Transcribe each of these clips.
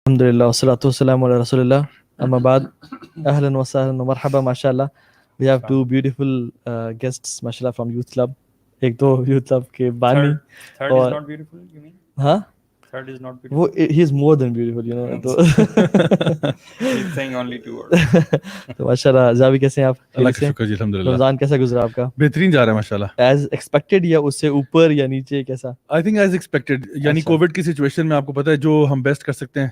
Alhamdulillah, wassalatu wassalamu ala rasulillah. Amma baad, ahlan wa sahlan wa marhaba, mashallah. We have two beautiful guests, mashallah, from Youth Club. Ek to Youth Club ke Bani. Third is not beautiful, you mean? Huh? Third is not beautiful. He is more than beautiful, you know. He's saying only two words. تو mashallah, Zavi کیسے ہیں آپ؟ اللہ کا شکر جی الحمدللہ. رمضان کیسا گزرا آپ کا؟ بہترین جا رہا ہے ماشاءاللہ. ایز ایکسپیکٹڈ یا اس سے اوپر یا نیچے کیسا؟ I think as expected. یعنی کووڈ کی سچویشن میں آپ کو پتہ ہے جو ہم بیسٹ کر سکتے ہیں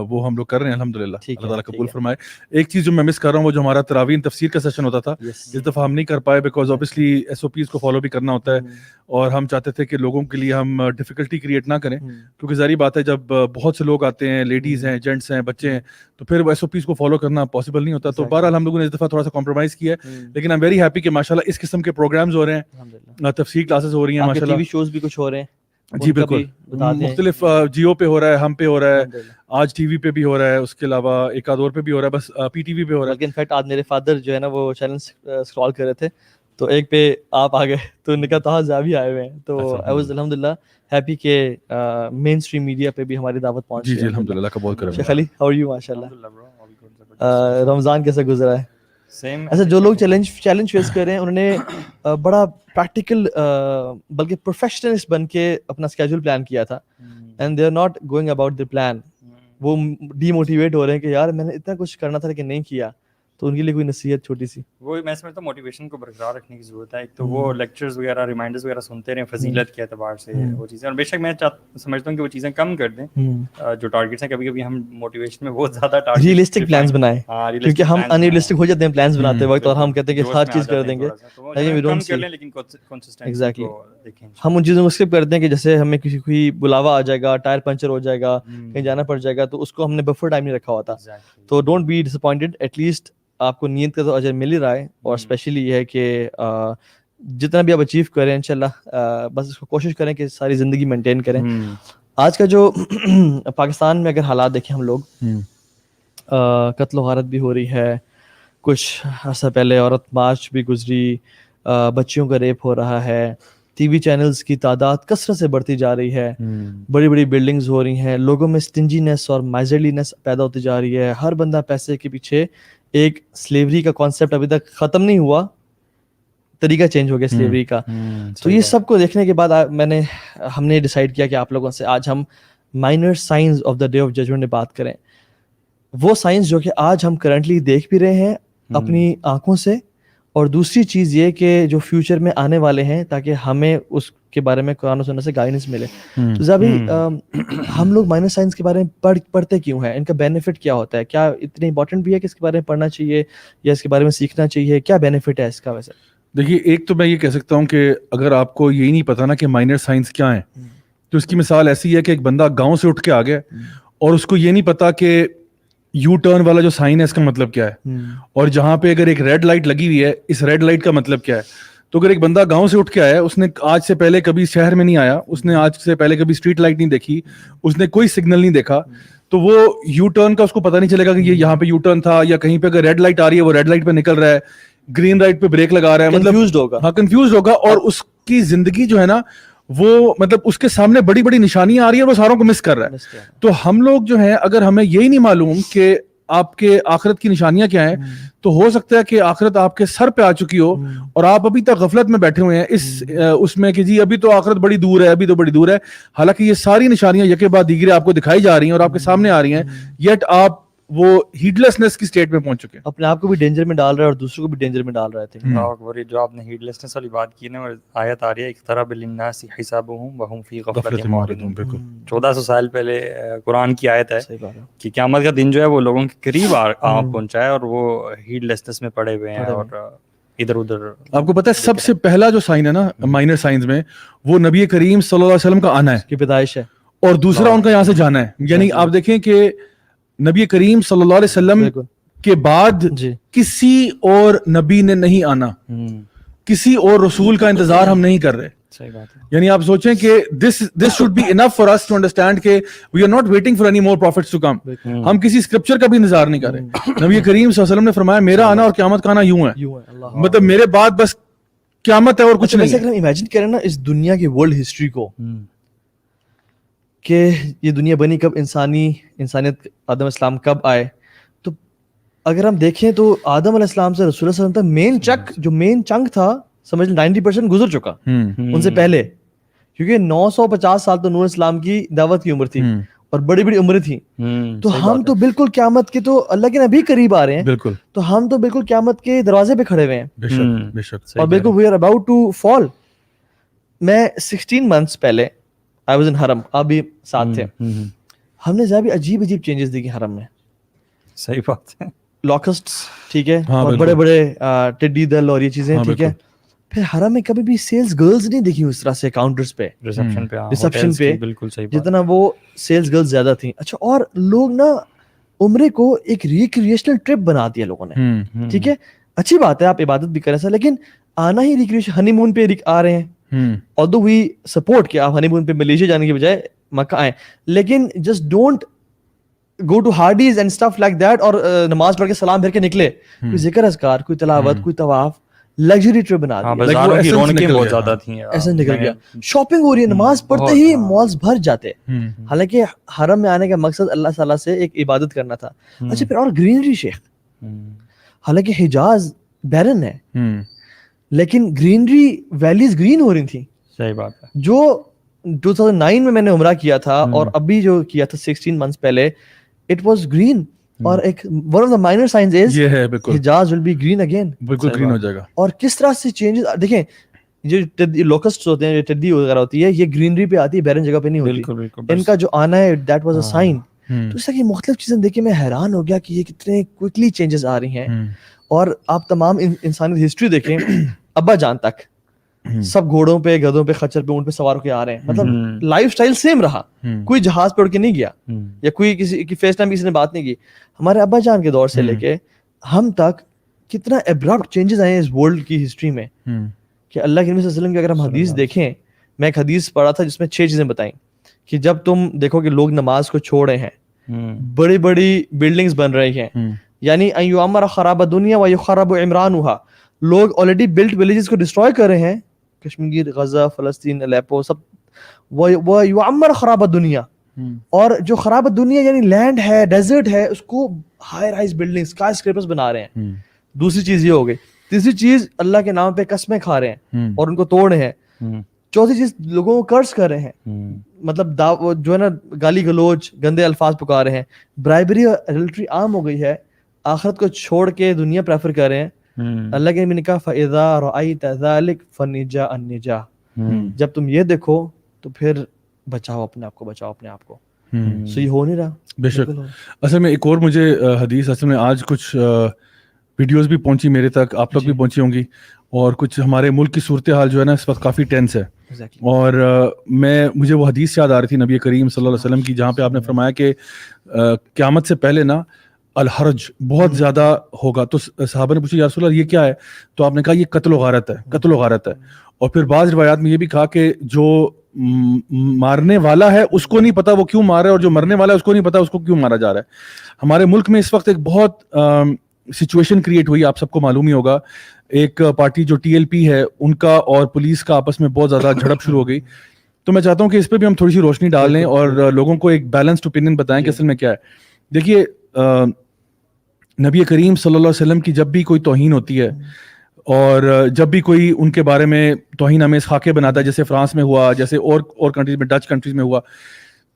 وہ ہم لوگ کر رہے ہیں الحمدللہ. اللہ تعالیٰ قبول فرمائے. ایک چیز جو میں مس کر رہا ہوں وہ جو ہمارا تراویح تفسیر کا سیشن ہوتا تھا, اس دفعہ ہم نہیں کر پائے because obviously S O Ps کو فالو بھی کرنا ہوتا ہے, اور ہم چاہتے تھے کہ لوگوں کے لیے ہم ڈیفیکلٹی کریٹ نہ کریں, کیونکہ ظاہری بات ہے جب بہت سے لوگ آتے ہیں, لیڈیز ہیں, جینٹس ہیں, بچے ہیں, تو پھر ایس او پیز کو فالو کرنا پاسبل نہیں ہوتا. تو بہرحال ہم لوگوں نے اس دفعہ تھوڑا سا کمپرومائز کیا ہے, لیکن آئی ایم ویری ہیپی کہ ماشاءاللہ اس قسم کے پروگرامز ہو رہے ہیں, تفسیر کلاسز ہو رہی ہیں ماشاءاللہ. ٹی وی شوز بھی کچھ ہو رہے ہیں. جی بالکل, مختلف جیو پہ ہو رہا ہے, ہم پہ ہو رہا ہے, آج ٹی وی پہ بھی ہو رہا ہے, اس کے علاوہ ایک آدھ اور پہ بھی ہو رہا ہے, بس پی ٹی وی پہ ہو رہا ہے. انفیکٹ آج میرے فادر جو ہے نا وہ چینل اسکرول کر رہے تھے, تو ایک پہ آپ آ گئے, تو انہوں نے کہا تو زاوی آئے ہوئے ہیں. تو آئی واز الحمدللہ ہیپی کہ مین اسٹریم میڈیا پہ بھی ہماری دعوت پہنچ جی جی الحمدللہ کا بہت کرم. شیخ علی ہاؤ آر یو؟ ماشاءاللہ. رمضان کیسا گزرا ہے؟ ایسا جو لوگ چیلنج فیس کر رہے ہیں انہوں نے بڑا پریکٹیکل بلکہ پروفیشنلسٹ بن کے اپنا اسکیجول پلان کیا تھا, and they are not going about the plan. وہ ڈی موٹیویٹ ہو رہے ہیں کہ یار میں نے اتنا کچھ کرنا تھا لیکن نہیں کیا. تو ان کے لیے کوئی نصیحت چھوٹی سی؟ وہ میں سمجھتا ہوں موٹیویشن کو برقرار رکھنے کی ضرورت ہے. ایک تو وہ لیکچرز وغیرہ ریمائنڈرز وغیرہ سنتے رہیں فضیلت کے اعتبار سے وہ چیزیں, اور بے شک میں سمجھتا ہوں کہ وہ چیزیں کم کر دیں جو ٹارگیٹس ہیں. کبھی کبھی ہم موٹیویشن میں بہت زیادہ ریئلسٹک پلانز بنائیں, کیونکہ ہم ان ریئلسٹک ہو جاتے ہیں پلانز بناتے وقت, اور ہم کہتے ہیں کہ ہر چیز کر دیں گے, لیکن ایگزیکٹلی ہم ان چیزوں کو اسکپ کرتے ہیں کہ جیسے ہمیں کسی کوئی بلاوا آ جائے گا, ٹائر پنچر ہو جائے گا, کہیں جانا پڑ جائے گا, تو اس کو ہم نے بفر ٹائم نہیں رکھا ہوا تھا. تو don't be disappointed, at least آپ کو نیت کا تو اجر مل ہی رہا ہے. اور اسپیشلی یہ ہے کہ جتنا بھی آپ اچیو کریں انشاءاللہ بس اس کو کوشش کریں کہ ساری زندگی مینٹین کریں. آج کا جو پاکستان میں اگر حالات دیکھیں ہم لوگ, قتل و غارت بھی ہو رہی ہے, کچھ عرصہ پہلے عورت مارچ بھی گزری, بچیوں کا ریپ ہو رہا ہے, ٹی وی چینلز کی تعداد کثرت سے بڑھتی جا رہی ہے, بڑی بڑی بلڈنگز ہو رہی ہیں, لوگوں میں اسٹنجینس اور مائزرلینس پیدا ہوتی جا رہی ہے, ہر بندہ پیسے کے پیچھے. ایک سلیوری کا کانسیپٹ ابھی تک ختم نہیں ہوا, طریقہ چینج ہو گیا سلیوری کا. تو یہ سب کو دیکھنے کے بعد ہم نے ڈیسائیڈ کیا کہ آپ لوگوں سے آج ہم minor signs of the day of judgement میں بات کریں. وہ سائنس جو کہ آج ہم کرنٹلی دیکھ بھی رہے ہیں اپنی آنکھوں سے, اور دوسری چیز یہ کہ جو فیوچر میں آنے والے ہیں, تاکہ ہمیں اس کے بارے میں قرآن و سنت سے گائیڈنس ملے. تو زابی ہم لوگ مائنر سائنس کے بارے میں پڑھتے کیوں ہیں؟ ان کا بینیفٹ کیا ہوتا ہے؟ کیا اتنے امپورٹنٹ بھی ہے کہ اس کے بارے میں پڑھنا چاہیے یا اس کے بارے میں سیکھنا چاہیے؟ کیا بینیفٹ ہے اس کا؟ ویسے دیکھیے, ایک تو میں یہ کہہ سکتا ہوں کہ اگر آپ کو یہی نہیں پتا نا کہ مائنر سائنس کیا ہے, تو اس کی مثال ایسی ہے کہ ایک بندہ گاؤں سے اٹھ کے آ گیا اور اس کو یہ نہیں پتا کہ یو ٹرن والا جو سائن ہے اس کا مطلب کیا ہے, اور جہاں پہ اگر ایک ریڈ لائٹ لگی ہوئی ہے اس ریڈ لائٹ کا مطلب کیا ہے. تو اگر ایک بندہ گاؤں سے اٹھ کے آیا ہے, اس نے آج سے پہلے کبھی شہر میں نہیں آیا, اس نے آج سے پہلے کبھی اسٹریٹ لائٹ نہیں دیکھی, اس نے کوئی سگنل نہیں دیکھا, تو وہ یو ٹرن کا اس کو پتہ نہیں چلے گا کہ یہ یہاں پہ یو ٹرن تھا, یا کہیں پہ اگر ریڈ لائٹ آ رہی ہے وہ ریڈ لائٹ پہ نکل رہا ہے, گرین لائٹ پہ بریک لگا رہا ہے, مطلب کنفیوزڈ ہوگا. اور اس کی زندگی جو ہے نا وہ مطلب اس کے سامنے بڑی بڑی نشانیاں آ رہی ہیں, وہ ساروں کو مس کر رہا ہے. تو ہم لوگ جو ہیں اگر ہمیں یہی نہیں معلوم کہ آپ کے آخرت کی نشانیاں کیا ہیں, تو ہو سکتا ہے کہ آخرت آپ کے سر پہ آ چکی ہو اور آپ ابھی تک غفلت میں بیٹھے ہوئے ہیں اس میں کہ جی ابھی تو آخرت بڑی دور ہے, ابھی تو بڑی دور ہے. حالانکہ یہ ساری نشانیاں یکے بعد دیگرے آپ کو دکھائی جا رہی ہیں اور آپ کے سامنے آ رہی ہیں, یٹ آپ وہ ہیڈلیسنس کی سٹیٹ میں پہنچ چکے ہیں. اپنے آپ کو بھی ڈینجر میں ڈال رہا ہے اور دوسروں کو بھی ڈینجر میں ڈال رہا ہے. جو آپ نے ہیڈلیسنس والی بات کی نا, آیت آ رہی ہے اقترب للناس حسابهم وهم فی غفلۃ معرضون. 1400 سال پہلے قرآن کی آیت ہے کہ قیامت کا دن جو ہے وہ لوگوں کے قریب آ پہنچا ہے, اور وہ ہیڈلیسنس میں پڑے ہوئے ہیں اور ادھر ادھر. آپ کو پتہ ہے سب سے پہلا جو سائن ہے نا مائنر سائنس میں, وہ نبی کریم صلی اللہ علیہ وسلم کا آنا ہے, کی پیدائش ہے, اور دوسرا ان کا یہاں سے جانا ہے. یعنی آپ دیکھیں کہ نبی کریم صلی اللہ علیہ وسلم کے بعد کسی اور نبی نے نہیں آنا, کسی اور رسول کا انتظار ہم نہیں کر رہے. یعنی آپ سوچیں کہ this should be enough for us to understand کہ we are not waiting for any more prophets to come. ہم کسی اسکرپچر کا بھی انتظار نہیں کر رہے. نبی کریم صلی اللہ علیہ وسلم نے فرمایا میرا آنا اور قیامت کا آنا یوں ہے, مطلب میرے بعد بس قیامت ہے اور کچھ نہیں. امیجن کریں نا اس دنیا کی ورلڈ ہسٹری کو, کہ یہ دنیا بنی کب, انسانیت آدم السلام کب آئے. تو اگر ہم دیکھیں تو آدم علیہ السلام سے رسول اللہ صلی اللہ علیہ وسلم تک مین چنک تھا سمجھ لیں 90% گزر چکا ان سے پہلے, کیونکہ 950 سال تو نوح اسلام کی دعوت کی عمر تھی اور بڑی بڑی عمریں تھیں. تو ہم تو بالکل قیامت کے تو اللہ کے نبی قریب آ رہے ہیں, بالکل, تو ہم تو بالکل قیامت کے دروازے پہ کھڑے ہوئے ہیں بے شک, بے شک, اور بالکل we are about to fall. میں 16 months پہلے آئی واز ان حرم, آپ بھی ساتھ تھے, ہم نے ذرا بھی عجیب چینجز دیکھی حرم میں. صحیح بات ہے, لاکسٹس ٹھیک ہے, اور بڑے بڑے ٹڈی دل اور یہ چیزیں ٹھیک ہے. پھر حرم میں کبھی بھی سیلز گرلز نہیں دیکھی اس طرح سے کاؤنٹرز پہ, ریسیپشن پہ, جتنا وہ سیلز گرلز زیادہ تھیں. اچھا, اور لوگ نا عمرے کو ایک ریکریشنل ٹرپ بنا دیا لوگوں نے, ٹھیک ہے, اچھی بات ہے آپ عبادت بھی کریں سر, لیکن آنا ہی ریکریشن, ہنی مون پہ آ رہے ہیں. although we support کہ آپ ہنی مون پہ ملیشیا جانے کی بجائے مکہ آئیں, لیکن just don't go to Hardee's and stuff like that, اور نماز پڑھ کے سلام پھر کے نکلے, کوئی ذکر اذکار, کوئی تلاوت, کوئی طواف, لگژری ٹرپ بنا دی. بازاروں کی رونقیں بہت زیادہ تھیں, ایسا نکل گیا, شاپنگ ہو رہی ہے, نماز پڑھتے ہی مالز بھر جاتے. حالانکہ حرم میں آنے کا مقصد اللہ تعالیٰ سے ایک عبادت کرنا تھا. اچھا, پھر اور گرینری شیخ, حالانکہ حجاز بیرن ہے لیکن گرینری ویلیز گرین ہو رہی تھیں. صحیح بات ہے. جو 2009 میں نے عمرہ کیا تھا اور ابھی جو کیا تھا 16 months پہلے, اٹ واز گرین. اور ایک one of the minor signs is یہ ہے بالکل, Hijaz will be green again, بالکل گرین ہو جائے گا. اور کس طرح سے چینجز دیکھیں, جو لوکسٹ ہوتے ہیں, جو ٹڈی وغیرہ ہوتی ہے, یہ گرینری پہ آتی ہے, بیرن جگہ پہ نہیں ہوتی. ان کا جو آنا ہے دیٹ واز اے سائن. تو اس طرح کی مختلف چیزیں دیکھ کے میں حیران ہو گیا کہ یہ کتنے کوئکلی چینجز آ رہی ہیں. اور آپ تمام انسانی ہسٹری دیکھیں, ابا جان تک سب گھوڑوں پہ, گدھوں پہ, خچر پہ, اونٹ پہ سوار ہو کے آ رہے ہیں. مطلب لائف سٹائل سیم رہا, کوئی جہاز پہ اڑ کے نہیں گیا, یا کوئی کسی کی فیس ٹائم کسی نے بات نہیں کی. ہمارے ابا جان کے دور سے لے کے ہم تک کتنا ابرپٹ چینجز آئے ہیں اس ورلڈ کی ہسٹری میں, کہ اللہ کے نبی صلی اللہ علیہ وسلم کی اگر ہم حدیث دیکھیں, میں ایک حدیث پڑھا تھا جس میں 6 چیزیں بتائیں کہ جب تم دیکھو کہ لوگ نماز کو چھوڑ رہے ہیں, بڑی بڑی بلڈنگز بن رہی ہیں, یعنی ان یعمر خراب دنیا و یخرب عمرانها, لوگ آلریڈی بلٹ ولیجز کو ڈسٹروائے کر رہے ہیں, کشمیر, غزہ, فلسطین, الیپو, سب, وہ یعمر خراب دنیا, اور جو خراب دنیا یعنی لینڈ ہے, ڈیزرٹ ہے, اس کو high rise building, sky scrapers بنا رہے ہیں. دوسری چیز یہ ہو گئی. تیسری چیز اللہ کے نام پہ قسمیں کھا رہے ہیں اور ان کو توڑ رہے ہیں. چوتھی چیز لوگوں کو قرض کر رہے ہیں, مطلب جو ہے نا گالی گلوچ, گندے الفاظ پکار رہے ہیں. برائبری اور ایڈلٹری عام ہو گئی ہے, آخرت کو چھوڑ کے دنیا پریفر کر رہے ہیں. اللہ کے نبی نے کہا فَإِذَا رَأَيْتَ ذَلِكَ فَنِجَا النِّجَا, جب تم یہ دیکھو تو پھر بچاؤ اپنے آپ کو, بچاؤ اپنے آپ کو. سو یہ ہو نہیں رہا. بے شک. اصل میں ایک اور مجھے حدیث, اصل میں آج کچھ ویڈیوز بھی پہنچی میرے تک, آپ تک بھی پہنچی ہوں گی, اور کچھ ہمارے ملک کی صورتحال جو ہے نا اس وقت کافی ٹینس ہے. اور مجھے وہ حدیث یاد آ رہی تھی نبی کریم صلی اللہ علیہ وسلم کی, جہاں پہ آپ نے فرمایا کہ قیامت سے پہلے نا الحرج بہت زیادہ ہوگا. تو صحابہ نے پوچھا یا رسول اللہ یہ کیا ہے, تو آپ نے کہا یہ قتل و غارت ہے, قتل و غارت ہے. اور پھر بعض روایات میں یہ بھی کہا کہ جو مارنے والا ہے اس کو نہیں پتا وہ کیوں مار رہا ہے, اور جو مرنے والا ہے اس کو نہیں پتا اس کو کیوں مارا جا رہا ہے. ہمارے ملک میں اس وقت ایک بہت سچویشن کریٹ ہوئی, آپ سب کو معلوم ہی ہوگا. ایک پارٹی جو TLP ہے ان کا اور پولیس کا آپس میں بہت زیادہ جھڑپ شروع ہو گئی. تو میں چاہتا ہوں کہ اس پہ بھی ہم تھوڑی سی روشنی ڈال لیں اور لوگوں کو ایک بیلنسڈ اوپینین بتائیں کہ اصل میں کیا ہے. دیکھیے نبی کریم صلی اللہ علیہ وسلم کی جب بھی کوئی توہین ہوتی ہے, اور جب بھی کوئی ان کے بارے میں توہین امیز خاکے بناتا ہے, جیسے فرانس میں ہوا, جیسے اور کنٹریز میں, ڈچ کنٹریز میں ہوا,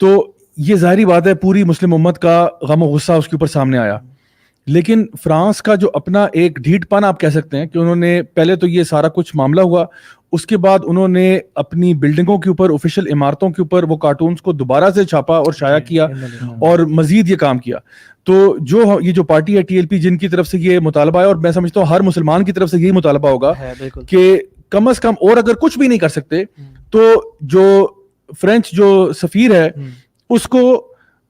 تو یہ ظاہری بات ہے پوری مسلم امت کا غم و غصہ اس کے اوپر سامنے آیا. لیکن فرانس کا جو اپنا ایک ڈھیٹ پن آپ کہہ سکتے ہیں کہ انہوں نے پہلے تو یہ سارا کچھ معاملہ ہوا, اس کے بعد انہوں نے اپنی بلڈنگوں کے اوپر, آفیشیل عمارتوں کے اوپر وہ کارٹونز کو دوبارہ سے چھاپا اور شائع کیا, اور مزید یہ کام کیا. تو یہ جو پارٹی ہے TLP جن کی طرف سے یہ مطالبہ ہے, اور میں سمجھتا ہوں ہر مسلمان کی طرف سے یہی مطالبہ ہوگا کہ کم از کم, اور اگر کچھ بھی نہیں کر سکتے تو جو فرینچ جو سفیر ہے اس کو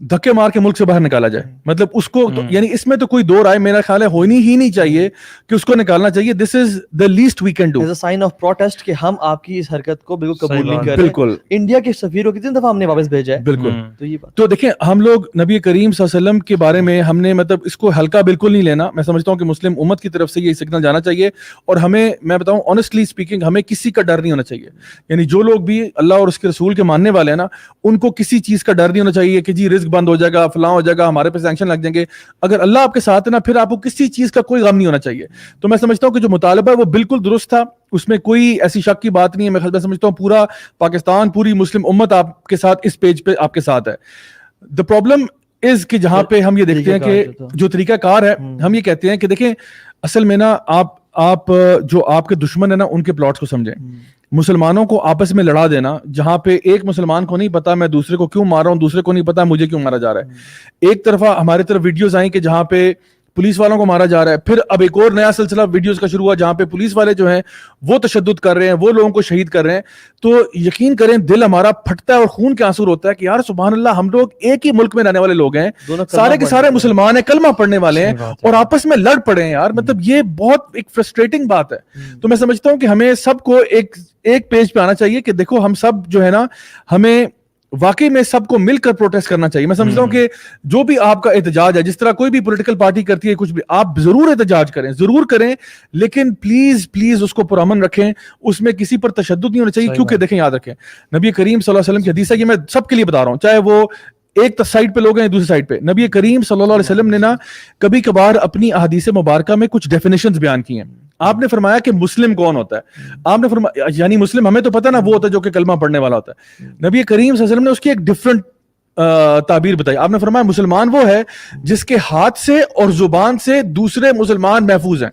دھکے مار کے ملک سے باہر نکالا جائے. مطلب اس کو یعنی اس میں تو کوئی دو رائے میرا خیال ہے ہونی ہی نہیں چاہیے کہ اس کو نکالنا چاہیے. This is the least we can do as a sign of protest کہ ہم آپ کی اس حرکت کو بالکل قبول نہیں کر رہے. بالکل. انڈیا کے سفیر کو کتنی دفعہ ہم نے واپس بھیجا ہے. بالکل. تو یہ بات تو دیکھیں ہم لوگ نبی کریم صلی اللہ علیہ وسلم کے بارے میں ہم نے مطلب اس کو ہلکا بالکل نہیں لینا. میں سمجھتا ہوں کہ مسلم امت کی طرف سے یہ سگنل جانا چاہیے اور ہمیں میں بتاؤں آنیسٹلی اسپیکنگ ہمیں کسی کا ڈر نہیں ہونا چاہیے. یعنی جو لوگ بھی اللہ اور اس کے رسول کے ماننے والے ہیں نا ان کو کسی چیز کا ڈر نہیں ہونا چاہیے کہ جی رزق بند ہو جائے گا فلاں ہو جائے گا ہمارے پہ سینکشن لگ جائیں گے. اگر اللہ آپ کے ساتھ ہے نا پھر آپ کو کسی چیز کا کوئی غم نہیں ہونا چاہیے. تو میں سمجھتا ہوں کہ جو مطالبہ ہے وہ بالکل درست تھا, اس میں کوئی ایسی شک کی بات نہیں ہے. میں سمجھتا ہوں پورا پاکستان پوری مسلم امت آپ کے ساتھ اس پیج پہ آپ کے ساتھ ہے. دا پرابلم از کہ جہاں پہ ہم یہ دیکھتے ہیں کہ جو طریقہ کار ہے ہم یہ کہتے ہیں کہ دیکھیں اصل میں نا آپ جو آپ کے دشمن ہیں نا ان کے پلاٹس کو سمجھیں. مسلمانوں کو آپس میں لڑا دینا جہاں پہ ایک مسلمان کو نہیں پتا میں دوسرے کو کیوں مار رہا ہوں, دوسرے کو نہیں پتا مجھے کیوں مارا جا رہا ہے. ایک طرفہ ہمارے طرف ویڈیوز آئیں کہ جہاں پہ پولیس والوں کو مارا جا رہا ہے, پھر اب ایک اور نیا سلسلہ ویڈیوز کا شروع ہوا جہاں پہ پولیس والے جو ہیں وہ تشدد کر رہے ہیں, وہ لوگوں کو شہید کر رہے ہیں. تو یقین کریں دل ہمارا پھٹتا ہے اور خون کے آنسو ہوتا ہے کہ یار سبحان اللہ ہم لوگ ایک ہی ملک میں رہنے والے لوگ ہیں, سارے کے سارے مسلمان ہیں, کلمہ پڑھنے والے ہیں اور آپس میں لڑ پڑے ہیں یار. مطلب یہ بہت ایک فرسٹریٹنگ بات ہے. تو میں سمجھتا ہوں کہ ہمیں سب کو ایک پیج پہ آنا چاہیے کہ دیکھو ہم سب جو ہے نا ہمیں واقعی میں سب کو مل کر پروٹیسٹ کرنا چاہیے. میں سمجھتا ہوں کہ جو بھی آپ کا احتجاج ہے جس طرح کوئی بھی پولیٹیکل پارٹی کرتی ہے کچھ بھی آپ ضرور احتجاج کریں, ضرور کریں, لیکن پلیز اس کو پرامن رکھیں, اس میں کسی پر تشدد نہیں ہونا چاہیے. کیونکہ دیکھیں یاد رکھیں نبی کریم صلی اللہ علیہ وسلم کی حدیث ہے, یہ میں سب کے لیے بتا رہا ہوں چاہے وہ ایک سائڈ پہ لوگ ہیں دوسری سائڈ پہ. نبی کریم صلی اللہ علیہ وسلم نے نا کبھی کبھار اپنی احادیث مبارکہ میں کچھ ڈیفینیشنز بیان کی ہیں. آپ نے فرمایا کہ مسلم کون ہوتا ہے, آپ نے فرمایا یعنی مسلم ہمیں تو پتہ نا وہ ہوتا ہے جو کہ کلمہ پڑھنے والا ہوتا ہے. نبی کریم صلی اللہ علیہ وسلم نے اس کی ایک ڈفرنٹ تعبیر بتائی. آپ نے فرمایا مسلمان وہ ہے جس کے ہاتھ سے اور زبان سے دوسرے مسلمان محفوظ ہیں.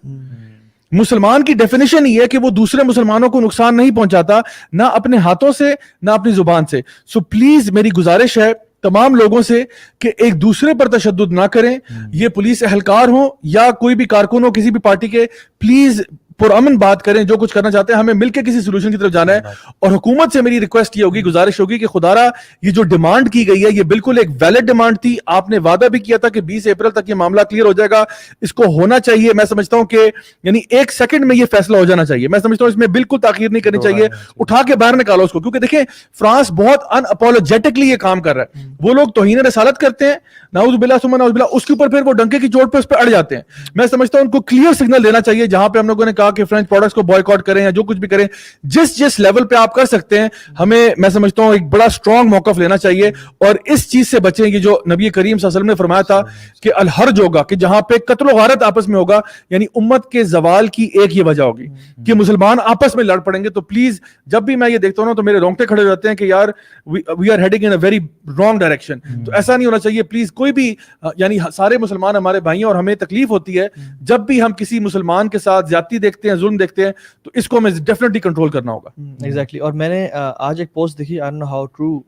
مسلمان کی ڈیفینیشن یہ ہے کہ وہ دوسرے مسلمانوں کو نقصان نہیں پہنچاتا نہ اپنے ہاتھوں سے نہ اپنی زبان سے. سو پلیز میری گزارش ہے تمام لوگوں سے کہ ایک دوسرے پر تشدد نہ کریں. یہ پولیس اہلکار ہوں یا کوئی بھی کارکن ہو کسی بھی پارٹی کے, پلیز پرامن بات کریں. جو کچھ کرنا چاہتے ہیں ہمیں مل کے کسی سولوشن کی طرف جانا ہے. اور حکومت سے میری ریکویسٹ یہ ہوگی, گزارش ہوگی کہ خدارا یہ جو ڈیمانڈ کی گئی ہے یہ بالکل ایک ویلڈ ڈیمانڈ تھی. آپ نے وعدہ بھی کیا تھا کہ 20 اپریل تک یہ معاملہ کلیئر ہو جائے گا, اس کو ہونا چاہیے. میں سمجھتا ہوں کہ یعنی ایک سیکنڈ میں یہ فیصلہ ہو جانا چاہیے. میں سمجھتا ہوں اس میں بالکل تاخیر نہیں کرنی چاہیے, اٹھا کے باہر نکالو اس کو. کیونکہ دیکھیں فرانس بہت ان اپولوجیٹکلی یہ کام کر رہا ہے. وہ لوگ توہین رسالت کرتے ہیں نعوذ باللہ ثم نعوذ باللہ, اس کے اوپر پھر وہ ڈنکے کی چوٹ پہ اس پہ اڑ جاتے ہیں. میں سمجھتا ہوں ان کو کلیئر سگنل دینا چاہیے جہاں پہ ہم لوگوں نے کہا کہ فرینچ پروڈکٹس کو بوائیکاٹ کریں یا جو کچھ بھی کریں, جس لیول پہ آپ کر سکتے ہیں ہمیں میں سمجھتا ہوں ایک بڑا اسٹرانگ موقف لینا چاہیے اور اس چیز سے بچیں. یہ جو نبی کریم صلی اللہ علیہ وسلم نے فرمایا تھا کہ الحرج ہوگا کہ جہاں پہ قتل و غارت آپس میں ہوگا, یعنی امت کے زوال کی ایک یہ وجہ ہوگی کہ مسلمان آپس میں لڑ پڑیں گے. تو پلیز جب بھی میں یہ دیکھتا ہوں نا تو میرے رونگٹے کھڑے ہو جاتے ہیں کہ یار we are heading in a very wrong direction. تو ایسا نہیں ہونا چاہیے. پلیز کوئی بھی یعنی سارے مسلمان ہمارے بھائی ہیں اور ہمیں تکلیف ہوتی ہے جب بھی ہم کسی مسلمان کے ساتھ زیادتی دیکھتے ہیں, ظلم دیکھتے ہیں, تو اس کو ہمیں ڈیفینیٹلی کنٹرول کرنا ہوگا. ایگزیکٹلی. اور میں نے آج ایک پوسٹ دیکھی, I don't know how true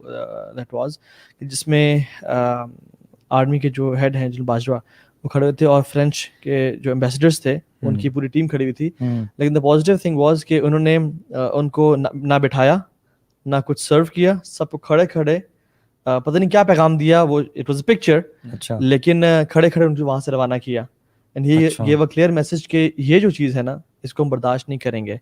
that was, جس میں آرمی کے جو ہیڈ ہیں جنرل باجوہ وہ کھڑے ہوئے تھے اور فرینچ کے جو ایمبیسڈرس تھے ان کی پوری ٹیم کھڑی ہوئی تھی. لیکن دا پازیٹیو تھنگ واز کہ انہوں نے ان کو نہ بٹھایا نہ کچھ سرو کیا, سب کو کھڑے کھڑے پتہ نہیں کیا پیغام دیا, وہ اٹ واز اے پکچر, لیکن کھڑے کھڑے ان کو وہاں سے روانہ کیا. And he give a clear message کہ یہ جو چیز ہے نا اس کو ہم برداشت نہیں کریں گے.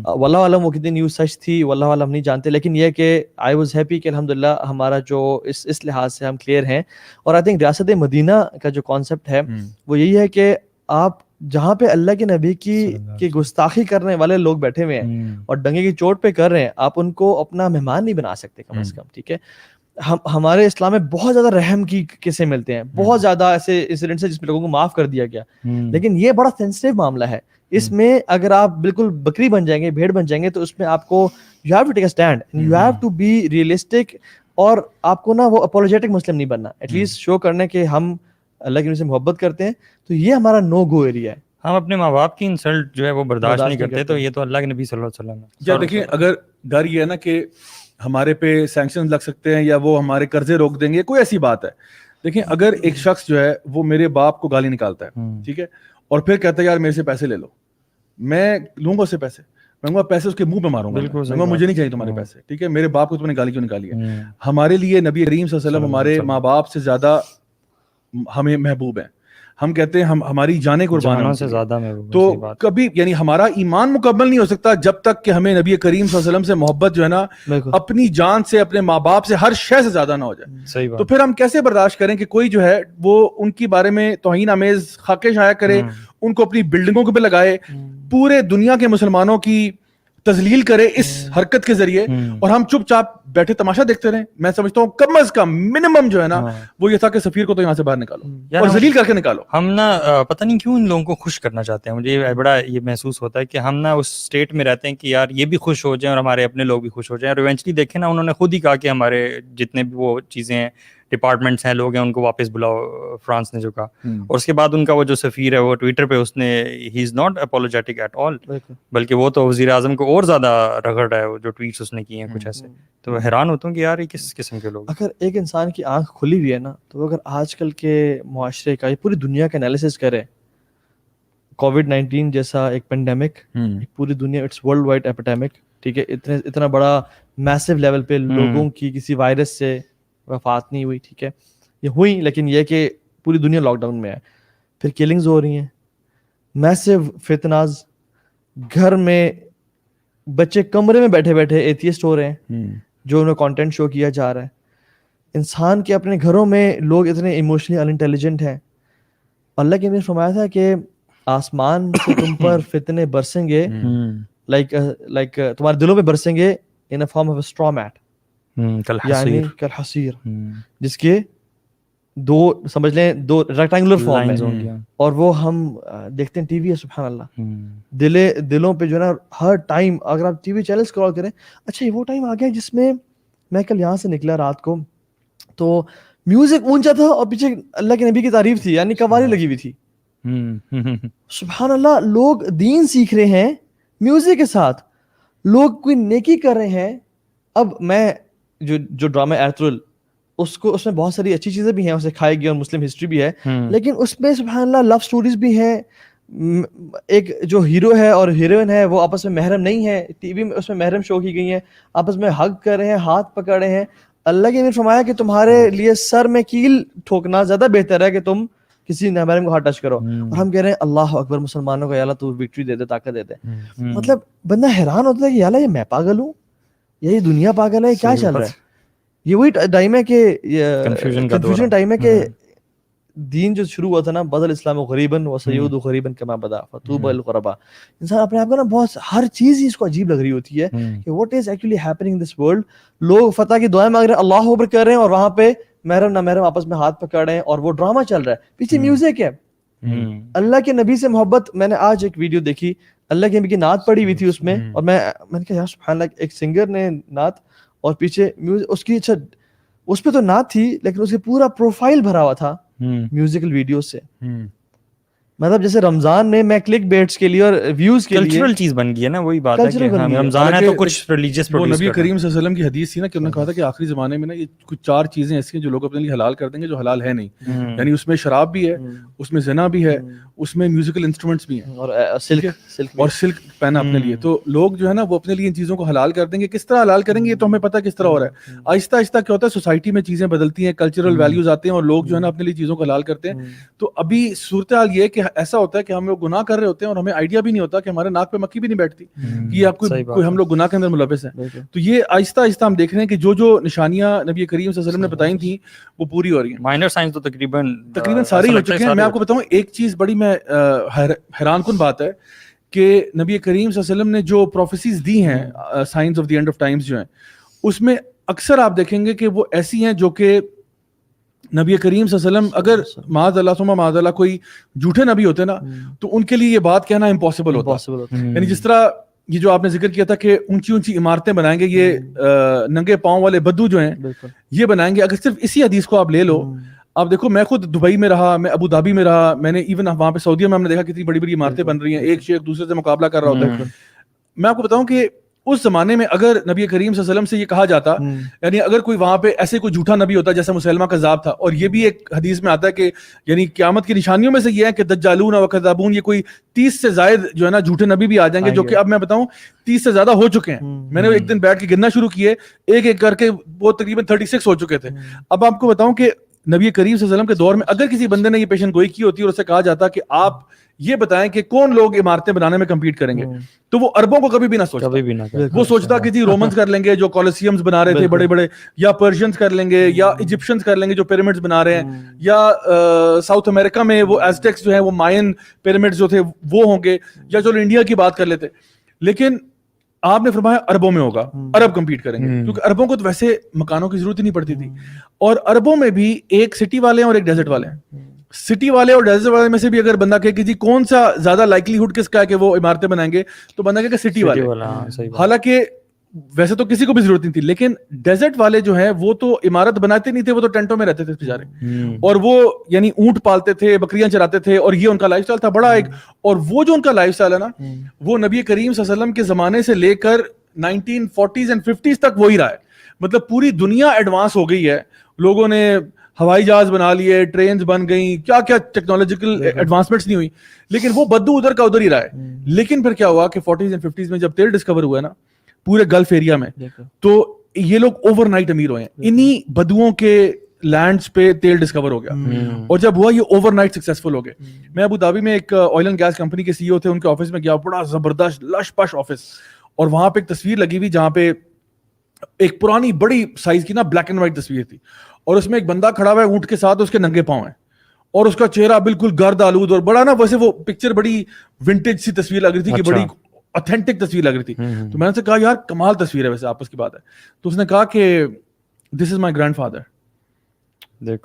واللہ عالم وہ کتنی نیوز سچ تھی واللہ عالم نہیں جانتے, لیکن یہ کہ آئی واز ہیپی کہ الحمدللہ ہمارا جو اس لحاظ سے ہم کلیئر ہیں. اور آئی تھنک ریاست مدینہ کا جو کانسیپٹ ہے وہ یہی ہے کہ آپ جہاں پہ اللہ کے نبی کی گستاخی کرنے والے لوگ بیٹھے ہوئے ہیں اور ڈنگے کی چوٹ پہ کر رہے ہیں, آپ ان کو اپنا مہمان نہیں بنا سکتے کم از کم. ٹھیک ہے, ہمارے اسلام میں بہت زیادہ رحم کی قصے ملتے ہیں, بہت زیادہ ایسے انسیڈنٹس ہیں جس میں لوگوں کو معاف کر دیا گیا, لیکن یہ بڑا سینسٹیو معاملہ ہے. اس میں اگر آپ بالکل بکری بن جائیں گے, بھیڑ بن جائیں گے, تو اس میں آپ کو you have to take a stand, you have to be realistic, اور آپ کو نا وہ اپولوجیٹک مسلم نہیں بننا, ایٹ لیسٹ شو کرنے کہ ہم اللہ کے نبی سے محبت کرتے ہیں. تو یہ ہمارا نو گو ایریا ہے. ہم اپنے ماں باپ کی انسلٹ جو ہے وہ برداشت نہیں کرتے, تو یہ تو اللہ کے نبی صلی اللہ علیہ وسلم یا دیکھیں اگر ڈر یہ ہے نا کہ ہمارے پہ سینکشن لگ سکتے ہیں یا وہ ہمارے قرضے روک دیں گے, کوئی ایسی بات ہے. دیکھیں اگر ایک شخص جو ہے وہ میرے باپ کو گالی نکالتا ہے, ٹھیک ہے, اور پھر کہتا ہے یار میرے سے پیسے لے لو, میں لوں گا اس سے پیسے. میں کہوں پیسے اس کے منہ پہ ماروں گا, مجھے نہیں چاہیے تمہارے پیسے, ٹھیک ہے, میرے باپ کو تم نے گالی کیوں نکالی ہے. ہمارے لیے نبی کریم صلی اللہ علیہ وسلم ہمارے ماں باپ سے زیادہ ہمیں محبوب ہیں. ہم کہتے ہیں ہماری جانیں قربان سے زیادہ محبوب. تو کبھی یعنی ہمارا ایمان مکمل نہیں ہو سکتا جب تک کہ ہمیں نبی کریم صلی اللہ علیہ وسلم سے محبت جو ہے نا اپنی جان سے, اپنے ماں باپ سے, ہر شے سے زیادہ نہ ہو جائے. تو پھر ہم کیسے برداشت کریں کہ کوئی جو ہے وہ ان کی بارے میں توہین آمیز خاکے شائع کرے, ان کو اپنی بلڈنگوں پہ لگائے, پورے دنیا کے مسلمانوں کی تذلیل کرے اس حرکت کے ذریعے, اور ہم چپ چاپ بیٹھے تماشا دیکھتے رہیں. میں سمجھتا ہوں کم از کم منیمم جو ہے نا وہ یہ تھا کہ سفیر کو تو یہاں سے باہر نکالو اور ذلیل کر کے نکالو. ہم نا پتہ نہیں کیوں ان لوگوں کو خوش کرنا چاہتے ہیں. مجھے بڑا یہ محسوس ہوتا ہے کہ ہم نا اس اسٹیٹ میں رہتے ہیں کہ یار یہ بھی خوش ہو جائیں اور ہمارے اپنے لوگ بھی خوش ہو جائیں. اور ایونچولی دیکھیں نا, انہوں نے خود ہی کہا کہ ہمارے جتنے بھی وہ چیزیں ہیں, ڈپارٹمنٹس ہیں, لوگ ہیں, ان کو واپس بلاؤ, فرانس نے جو کہا. اور اس کے بعد ان کا وہ جو سفیر ہے وہ ٹویٹر پہ اس نے he is not apologetic at all, بلکہ وہ تو وزیر اعظم کو اور زیادہ رگڑ رہا ہے وہ جو ٹویٹس اس نے کیے ہیں کچھ ایسے. تو حیران ہوتا ہوں کہ یار یہ کس قسم کے لوگ. اگر ایک انسان کی آنکھ کھلی ہوئی ہے نا, تو اگر آج کل کے معاشرے کا, یہ پوری دنیا کا انالیسس کرے, کووڈ-19 جیسا ایک پینڈیمک, پوری دنیا, اٹس ورلڈ وائڈ ایپیڈیمک, ٹھیک ہے, اتنا بڑا میسو لیول پہ لوگوں کی کسی وائرس سے وفات نہیں ہوئی, ٹھیک ہے, یہ ہوئی, لیکن یہ کہ پوری دنیا لاک ڈاؤن میں ہے. پھر کلنگز ہو رہی ہیں, میسو فتناز, گھر میں بچے کمرے میں بیٹھے بیٹھے ایتھیسٹ ہو رہے ہیں جو انہیں کانٹینٹ شو کیا جا رہا ہے. انسان کے اپنے گھروں میں لوگ اتنے ایموشنلی ان انٹیلیجنٹ ہیں. اللہ کے نے فرمایا تھا کہ آسمان سے تم پر فتنے برسیں گے, لائک تمہارے دلوں پہ برسیں گے in form of straw mat, یعنی کالحصیر, جس کے دو سمجھ لیں دو ریکٹینگولر فارم ہے, اور وہ ہم دیکھتے ہیں ٹی وی ہے. سبحان اللہ, دلوں پہ جو ہے نا ہر ٹائم, اگر آپ ٹی وی چینل اسکرول کریں, اچھا یہ وہ ٹائم آ گیا جس میں میں کل یہاں سے نکلا رات کو تو میوزک اونچا تھا اور پیچھے اللہ کے نبی کی تعریف تھی, یعنی قوالی لگی ہوئی تھی. سبحان اللہ, لوگ دین سیکھ رہے ہیں میوزک کے ساتھ, لوگ کوئی نیکی کر رہے ہیں. اب میں جو ڈرامہ ایرترل, اس میں بہت ساری اچھی چیزیں بھی ہیں, اسے کھائے گی اور مسلم ہسٹری بھی ہے, لیکن اس میں سبحان اللہ لو سٹوریز بھی ہیں. ایک جو ہیرو ہے اور ہیروئن ہے وہ آپس میں محرم نہیں ہے, ٹی وی میں اس میں محرم شو کی گئی ہیں, آپس میں ہگ کر رہے ہیں, ہاتھ پکڑ رہے ہیں. اللہ کے نے فرمایا کہ تمہارے لیے سر میں کیل ٹھوکنا زیادہ بہتر ہے کہ تم کسی نامحرم کو ہاتھ ٹچ کرو. اور ہم کہہ رہے ہیں اللہ اکبر, مسلمانوں کو یا اللہ تو وکٹری دے دے, طاقت دے دے. مطلب بندہ حیران ہوتا ہے کہ یا اللہ یہ میں پاگل ہوں یا یہ دنیا پاگل ہے, کیا چل رہا ہے. یہ وہی ٹائم ہے کہ کنفیوژن ٹائم ہے کہ دین جو شروع ہوا تھا نا, بدل اسلام غریباً و سیعود غریباً کما بدا فطوبى للغرباء. انسان اپنے آپ کو نا بہت ہر چیز ہی اس کو عجیب لگ رہی ہوتی ہے کہ what is actually happening in this world. لوگ فتح کی دعائیں مانگ رہے ہیں, اللہ اکبر کر رہے ہیں, اور وہاں پہ محرم نامحرم آپس میں ہاتھ پکڑ رہے ہیں, اور وہ ڈرامہ چل رہا ہے, پیچھے میوزک ہے. اللہ کے نبی سے محبت, میں نے آج ایک ویڈیو دیکھی, اللہ کے نبی کی نعت پڑی ہوئی تھی اس میں, اور میں نے کہا یار سبحان اللہ, ایک سنگر نے نعت اور پیچھے میوزک اس کی. اچھا اس پہ تو نعت تھی لیکن اس کے پورا پروفائل بھرا ہوا تھا میوزیکل ویڈیو سے. مطلب جیسے رمضان میں میں کلک بیٹس کے لیے اور ویوز کے لیے کلچرل چیز بن گئی ہے نا, وہی بات ہے کہ رمضان ہے تو کچھ ریلیجیس پروڈیوس نبی کریم صلی اللہ علیہ وسلم کی حدیث تھی نا کہ انہوں نے کہا تھا کہ آخری زمانے میں نا یہ کچھ 4 چیزیں ایسی ہیں جو لوگ اپنے لیے حلال کر دیں گے جو حلال ہے نہیں. یعنی اس میں شراب بھی ہے, اس میں زنا بھی ہے, اس میں میوزیکل انسٹرومنٹس بھی ہیں, اور سلک پہنا اپنے لیے. تو لوگ جو ہے نا وہ اپنے لیے ان چیزوں کو حلال کر دیں گے. کس طرح حلال کریں گے یہ تو ہمیں پتہ کس طرح ہو رہا ہے. آہستہ آہستہ کیا ہوتا ہے, سوسائٹی میں چیزیں بدلتی ہیں, کلچرل ویلیوز آتے ہیں, اور لوگ جو ہے نا اپنے لیے چیزوں کو حلال کرتے ہیں. تو ابھی صورتحال یہ ہے کہ ایسا ہوتا ہے کہ ہم لوگ گناہ کر رہے ہوتے ہیں اور ہمیں آئیڈیا بھی نہیں ہوتا کہ ہمارے ناک پہ مکھی بھی نہیں بیٹھتی کہ آپ کوئی ہم لوگ گناہ کے اندر ملوث ہیں. تو یہ آہستہ آہستہ ہم دیکھ رہے ہیں کہ جو نشانیاں نبی کریم صلی اللہ علیہ وسلم نے بتائی تھیں وہ پوری ہو رہی ہیں. مائنر سائنس تو تقریباً ساری ہو چکی ہیں. میں آپ کو بتاؤں ایک چیز بڑی میں حیران کن بات ہے کہ نبی کریم صلی اللہ علیہ وسلم نے جو پروفیسیز دی ہیں science of the end of Times جو ہیں, اس میں اکثر آپ دیکھیں گے کہ وہ ایسی ہیں جو کہ نبی کریم صلی اللہ علیہ وسلم اگر معاذ اللہ ثم معاذ اللہ کوئی جھوٹے نبی ہوتے نا تو ان کے لیے یہ بات کہنا امپاسبل ہوتا. یعنی جس طرح یہ جو آپ نے ذکر کیا تھا کہ اونچی اونچی عمارتیں بنائیں گے یہ ننگے پاؤں والے بدو جو ہیں یہ بنائیں گے. اگر صرف اسی حدیث کو آپ لے لو, آپ دیکھو میں خود دبئی میں رہا, میں ابو دھابی میں رہا, میں نے ایون وہاں پہ سعودیہ میں ہم نے دیکھا کتنی بڑی بڑی عمارتیں بن رہی ہیں, ایک شیخ دوسرے سے مقابلہ کر رہا ہوتا ہے. میں آپ کو بتاؤں کہ اس زمانے میں اگر نبی کریم صلی اللہ علیہ وسلم سے یہ کہا جاتا, یعنی اگر کوئی وہاں پہ ایسے کوئی جھوٹا نبی ہوتا جیسا مسلمہ کذاب تھا, اور یہ بھی ایک حدیث میں آتا ہے کہ یعنی قیامت کی نشانیوں میں سے یہ ہے کہ دجالون و کذابون, یہ کوئی 30 سے زائد جو ہے نا جھوٹے نبی بھی آ جائیں گے, جو کہ اب میں بتاؤں 30 سے زیادہ ہو چکے ہیں. میں نے ایک دن بیٹھ کے گننا شروع کیے, ایک ایک کر کے وہ تقریباً 36 ہو چکے تھے. اب آپ کو بتاؤں کہ نبی کریم صلی اللہ علیہ وسلم کے دور میں اگر کسی بندے نے یہ پیشن گوئی کی ہوتی اور اسے کہا جاتا کہ آپ یہ بتائیں کہ کون لوگ عمارتیں بنانے میں کمپیٹ کریں گے, تو وہ اربوں کو کبھی بھی نہ سوچتا. وہ سوچتا کہ جی رومنز کر لیں گے جو کولوسیمز بنا رہے تھے بڑے بڑے, یا پرشینز کر لیں گے, یا ایجپشنز کر لیں گے جو پیرامڈز بنا رہے ہیں, یا ساؤتھ امریکہ میں وہ ایزٹیکس جو ہیں وہ مائن پیرامڈز جو تھے وہ ہوں گے, یا چلو انڈیا کی بات کر لیتے. لیکن آپ نے فرمایا عربوں میں ہوگا, عرب کمپیٹ کریں گے, کیونکہ عربوں کو تو ویسے مکانوں کی ضرورت ہی نہیں پڑتی تھی. اور عربوں میں بھی ایک سٹی والے ہیں اور ایک ڈیزرٹ والے ہیں. سٹی والے اور ڈیزرٹ والے میں سے بھی اگر بندہ کہے کہ جی کون سا زیادہ لائکلی ہوڈ کس کا ہے کہ وہ عمارتیں بنائیں گے, تو بندہ کہے کہ سٹی والے. حالانکہ ویسے تو کسی کو بھی ضرورت نہیں تھی, لیکن ڈیزرٹ والے جو ہیں وہ تو عمارت بناتے نہیں تھے, وہ تو ٹینٹوں میں رہتے تھے بیچارے, اور وہ یعنی اونٹ پالتے تھے, بکریاں چراتے تھے, اور یہ ان کا لائف سٹائل تھا بڑا ایک. اور وہ جو ان کا لائف سٹائل ہے نا, وہ نبی کریم صلی اللہ علیہ وسلم کے زمانے سے لے کر 1940s and 50s تک وہی رہا ہے. مطلب پوری دنیا ایڈوانس ہو گئی ہے, لوگوں نے ہوائی جہاز بنا لیے, ٹرینز بن گئیں, کیا کیا ٹیکنالوجیکل ایڈوانسمنٹس نہیں ہوئی, لیکن وہ بدو ادھر کا ادھر ہی رہا ہے. لیکن پھر کیا ہوا کہ 40s and 50s میں جب تیل ڈسکور ہوا ہے نا پورے گلف ایریا میں, تو یہ لوگ اوور نائٹ امیر ہوئے ہیں. انہی بدوؤں کے لینڈز پہ تیل ڈسکور ہو گیا, اور جب ہوا یہ اوور نائٹ سکسیسفل ہو گئے. میں ابو دھابی میں ایک آئل اینڈ گیس کمپنی کے سی او تھے, ان کے آفس میں گیا, بڑا زبردست لش پش آفس, اور وہاں پہ ایک تصویر لگی ہوئی جہاں پہ ایک پرانی بڑی سائز کی نا بلیک اینڈ وائٹ تصویر تھی, اور اس میں ایک بندہ کھڑا ہوا ہے اونٹ کے ساتھ, اس کے ننگے پاؤں ہیں, اور اس کا چہرہ بالکل گرد آلود, اور بڑا نا ویسے وہ پکچر بڑی ونٹیج سی تصویر لگ رہی تھی کہ بڑی اتھینٹک تصویر لگ رہی تھی. تو میں نے سے کہا یار کمال تصویر ہے, ویسے آپس کی بات ہے. تو اس نے کہا کہ دس از مائی گرینڈ فادر.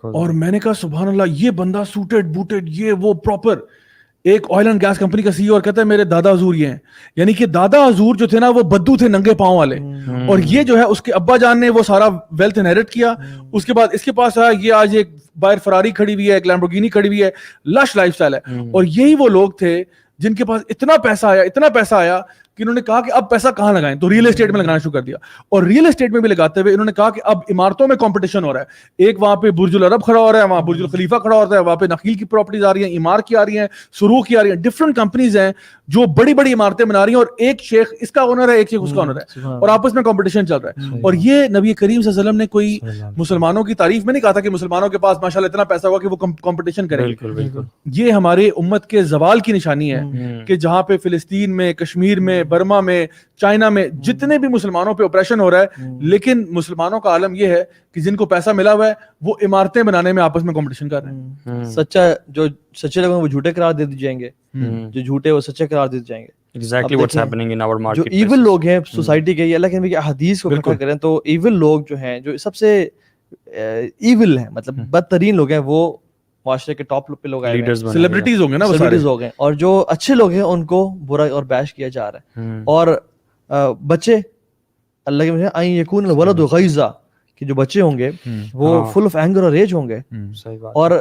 اور میں نے کہا سبحان اللہ, یہ بندہ سوٹڈ بوٹڈ, یہ وہ پراپر ایک آئل اینڈ گیس کمپنی کا سی او, اور کہتا ہے میرے دادا حضور یہ ہیں. یعنی کہ دادا حضور جو تھے نا وہ بدو تھے ننگے پاؤں والے, اور یہ جو ہے اس کے ابا جان نے وہ سارا ویلتھ انہیرٹ کیا. اس کے بعد اس کے پاس آیا, یہ آج ایک باہر فراری کھڑی ہوئی ہے, ایک لیمبورگینی کھڑی ہوئی ہے, لش لائف سٹائل ہے. اور یہی وہ لوگ تھے جن کے پاس اتنا پیسہ آیا کہ انہوں نے کہا کہ اب پیسہ کہاں لگائیں, تو ریئل اسٹیٹ میں لگانا شروع کر دیا. اور ریئل اسٹیٹ میں بھی لگاتے ہوئے انہوں نے کہا کہ اب عمارتوں میں کمپٹیشن ہو رہا ہے. ایک وہاں پہ برج العرب کھڑا ہو رہا ہے, وہاں برج الخلیفہ کھڑا ہوتا ہے, وہاں پہ نخیل کی پراپرٹیز آ رہی ہیں, ایمار کی آ رہی ہیں, سرو کی آ رہی ہیں, ڈفرنٹ کمپنیز ہیں جو بڑی بڑی عمارتیں بنا رہی ہیں, اور ایک شیخ اس کا اونر ہے, ایک شیخ اس کا اونر ہے, اور آپس میں کمپٹیشن چل رہا ہے. اور یہ نبی کریم صلی اللہ علیہ وسلم نے کوئی مسلمانوں کی تعریف میں نہیں کہا تھا کہ مسلمانوں کے پاس ماشاءاللہ اتنا پیسہ ہوا کہ وہ کمپٹیشن کریں گے. یہ ہمارے امت کے زوال کی نشانی ہے کہ جہاں پہ فلسطین میں, کشمیر میں, برما میں, چائنا میں جتنے بھی مسلمانوں پہ اپریشن ہو رہا ہے, لیکن مسلمانوں کا عالم یہ ہے کہ جن کو پیسہ ملا ہوا ہے وہ عمارتیں بنانے میں آپس میں کمپٹیشن کر رہے ہیں. سچا جو سچے لوگ ہیں وہ جھوٹے قرار دے دی جائیں گے, جو جھوٹے وہ سچے قرار دے دی جائیں گے. Exactly what's happening in our market. جو ایول لوگ ہیں سوسائٹی کے, اللہ کے نبی کی احادیث کو اکٹھا کریں تو ایول لوگ جو ہیں, جو سب سے ایول ہیں, مطلب بدترین لوگ ہیں, وہ معاشرے کے ٹاپ پہ لوگ آئے ہیں, سیلیبریٹیز ہوں گے نا, سیلیبریٹیز ہو گئے, اور جو اچھے لوگ ہیں ان کو برا اور بیش کیا جا رہا ہے. اور بچے اللہ کے نبی ان یکون الولد غیظا, کہ جو بچے ہوں گے وہ فل آف اینگر اور ریج ہوں گے, اور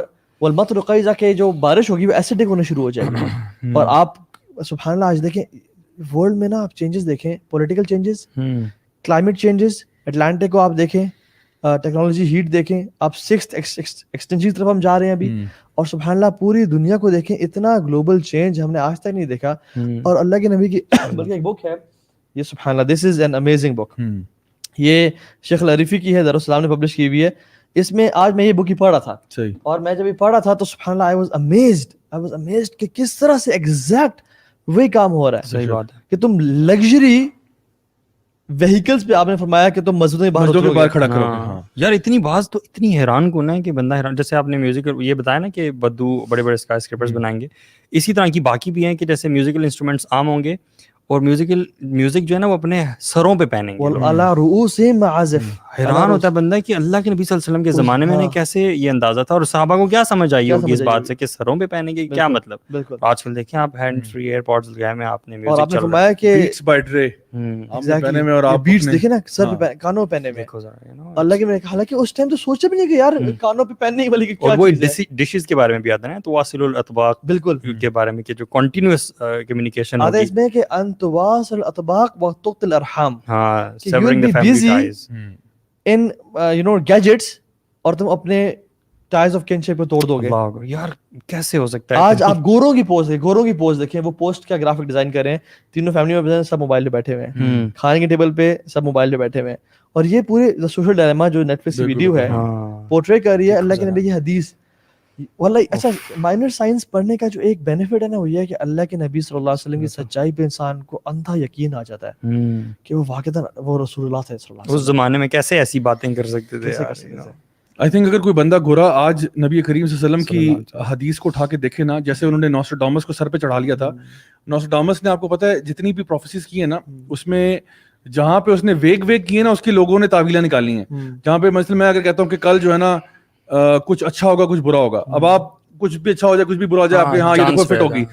والمطر غیظا, کہ جو بارش ہوگی وہ ایسیڈک ہونے شروع ہو جائے گی. اور آپ سبحان اللہ آج دیکھیں ورلڈ میں نا, آپ چینجز دیکھیں, political changes, climate changes, Atlantic کو آپ دیکھیں, ٹیکنالوجی ہیٹ دیکھیں, آپ 6th ایکسٹینشن کی طرف ہم جا رہے ہیں ابھی, اور سبحان اللہ پوری دنیا کو دیکھیں, اتنا گلوبل چینج ہم نے آج تک نہیں دیکھا. اور اللہ کے نبی کی بلکہ ایک بک ہے یہ, سبحان اللہ, دس از این امیزنگ بک, یہ شیخ العریفی کی ہے, دارالسلام نے پبلش کی ہوئی ہے. اس میں آج میں یہ بک ہی پڑھ رہا تھا, اور میں جب یہ پڑھ رہا تھا تو سبحان اللہ آئی واز امیزڈ کہ کس طرح سے ایگزیکٹ وہی کام ہو رہا ہے. صحیح بات ہے کہ تم لگژری وہیکلز پہ, آپ نے فرمایا کہ تم مسجدوں کے باہر کھڑا کرو. یار اتنی بات تو اتنی حیران کن ہے کہ بندہ حیران. جیسے آپ نے میوزک یہ بتایا نا کہ بدو بڑے بڑے اسکائی اسکریپرز بنائیں گے, اسی طرح کی باقی بھی ہیں کہ جیسے میوزیکل انسٹرومنٹس عام ہوں گے, اور میوزک جو ہے نا وہ اپنے سروں پہ پہنیں گے. وعلی رؤوسہم معازف. حیران ہوتا ہے بندہ کہ اللہ کے نبی صلی اللہ علیہ وسلم کے زمانے میں نے کیسے یہ اندازہ تھا, اور صحابہ کو کیا سمجھ آئی ہوگی اس بات سے کہ سروں پہ پہنیں گے, کیا مطلب. آج کل دیکھیں آپ ہینڈ فری ایئر پوڈز لگائے میں, آپ نے اور آپ نے فرمایا کہ بیٹس بائی ڈرے پہنے میں, اور آپ بیٹس دیکھیں نا سر پہ, کانوں پہ پہنے میں. اللہ کے میں حالانکہ اس ٹائم تو سوچا بھی نہیں کہ یار کانوں پہ پہننے ہی والی کیا چیز ہے. اور وہ ڈشز کے بارے میں بھی آتا ہے نا, تو واصل الاطباق بالکل کے بارے میں کہ جو کنٹینیوس کمیونیکیشن آتا ہے اس میں, کہ ان تواصل الاطباق وتقطع الارحام. ہاں کہ you severing will the be family busy ties. in gadgets اور تم اپنے ٹائز آف کنشپ کو توڑ دو گے. اللہ اکبر یار کیسے ہو سکتا ہے. آج آپ گوروں کی پوز دیکھیں, وہ پوسٹ کیا گرافک ڈیزائن کر رہے ہیں, تینوں فیملی میں سب موبائل پہ بیٹھے ہوئے ہیں, کھانے کے ٹیبل پہ سب موبائل پہ بیٹھے ہوئے ہیں, اور یہ پورے سوشل ڈائلیما جو نیٹ فلکس کی ویڈیو ہے پورٹری کر رہی ہے اللہ کے نبی کی حدیث. واللہ اچھا مائنر سائنس پڑھنے کا جو ایک بینیفٹ ہے نا وہ یہ ہے کہ اللہ کے نبی صلی اللہ علیہ وسلم کی سچائی پہ انسان کو اندھا یقین آ جاتا ہے کہ وہ واقعتاً وہ رسول اللہ تھے صلی اللہ علیہ وسلم. اس زمانے میں کیسے ایسی باتیں کر سکتے تھے یار. آئی تھنک اگر کوئی بندہ گورا آج نبی کریم صلی اللہ علیہ وسلم کی حدیث کو اٹھا کے دیکھے نا, جیسے انہوں نے نوسٹراڈامس کو سر پہ چڑھا لیا تھا. نوسٹراڈامس نے آپ کو پتہ ہے جتنی بھی پروفیسیز کی ہیں نا, اس میں جہاں پہ اس نے ویگ کی ہے نا, اس کے لوگوں نے تعویلیں نکالی ہیں. جہاں پہ مثلا میں اگر کہتا ہوں کہ کل جو ہے نا کچھ اچھا ہوگا کچھ برا ہوگا, اب آپ کچھ بھی اچھا ہو جائے کچھ بھی برا ہو جائے آپ ہاں یہ دیکھو فٹ ہوگی.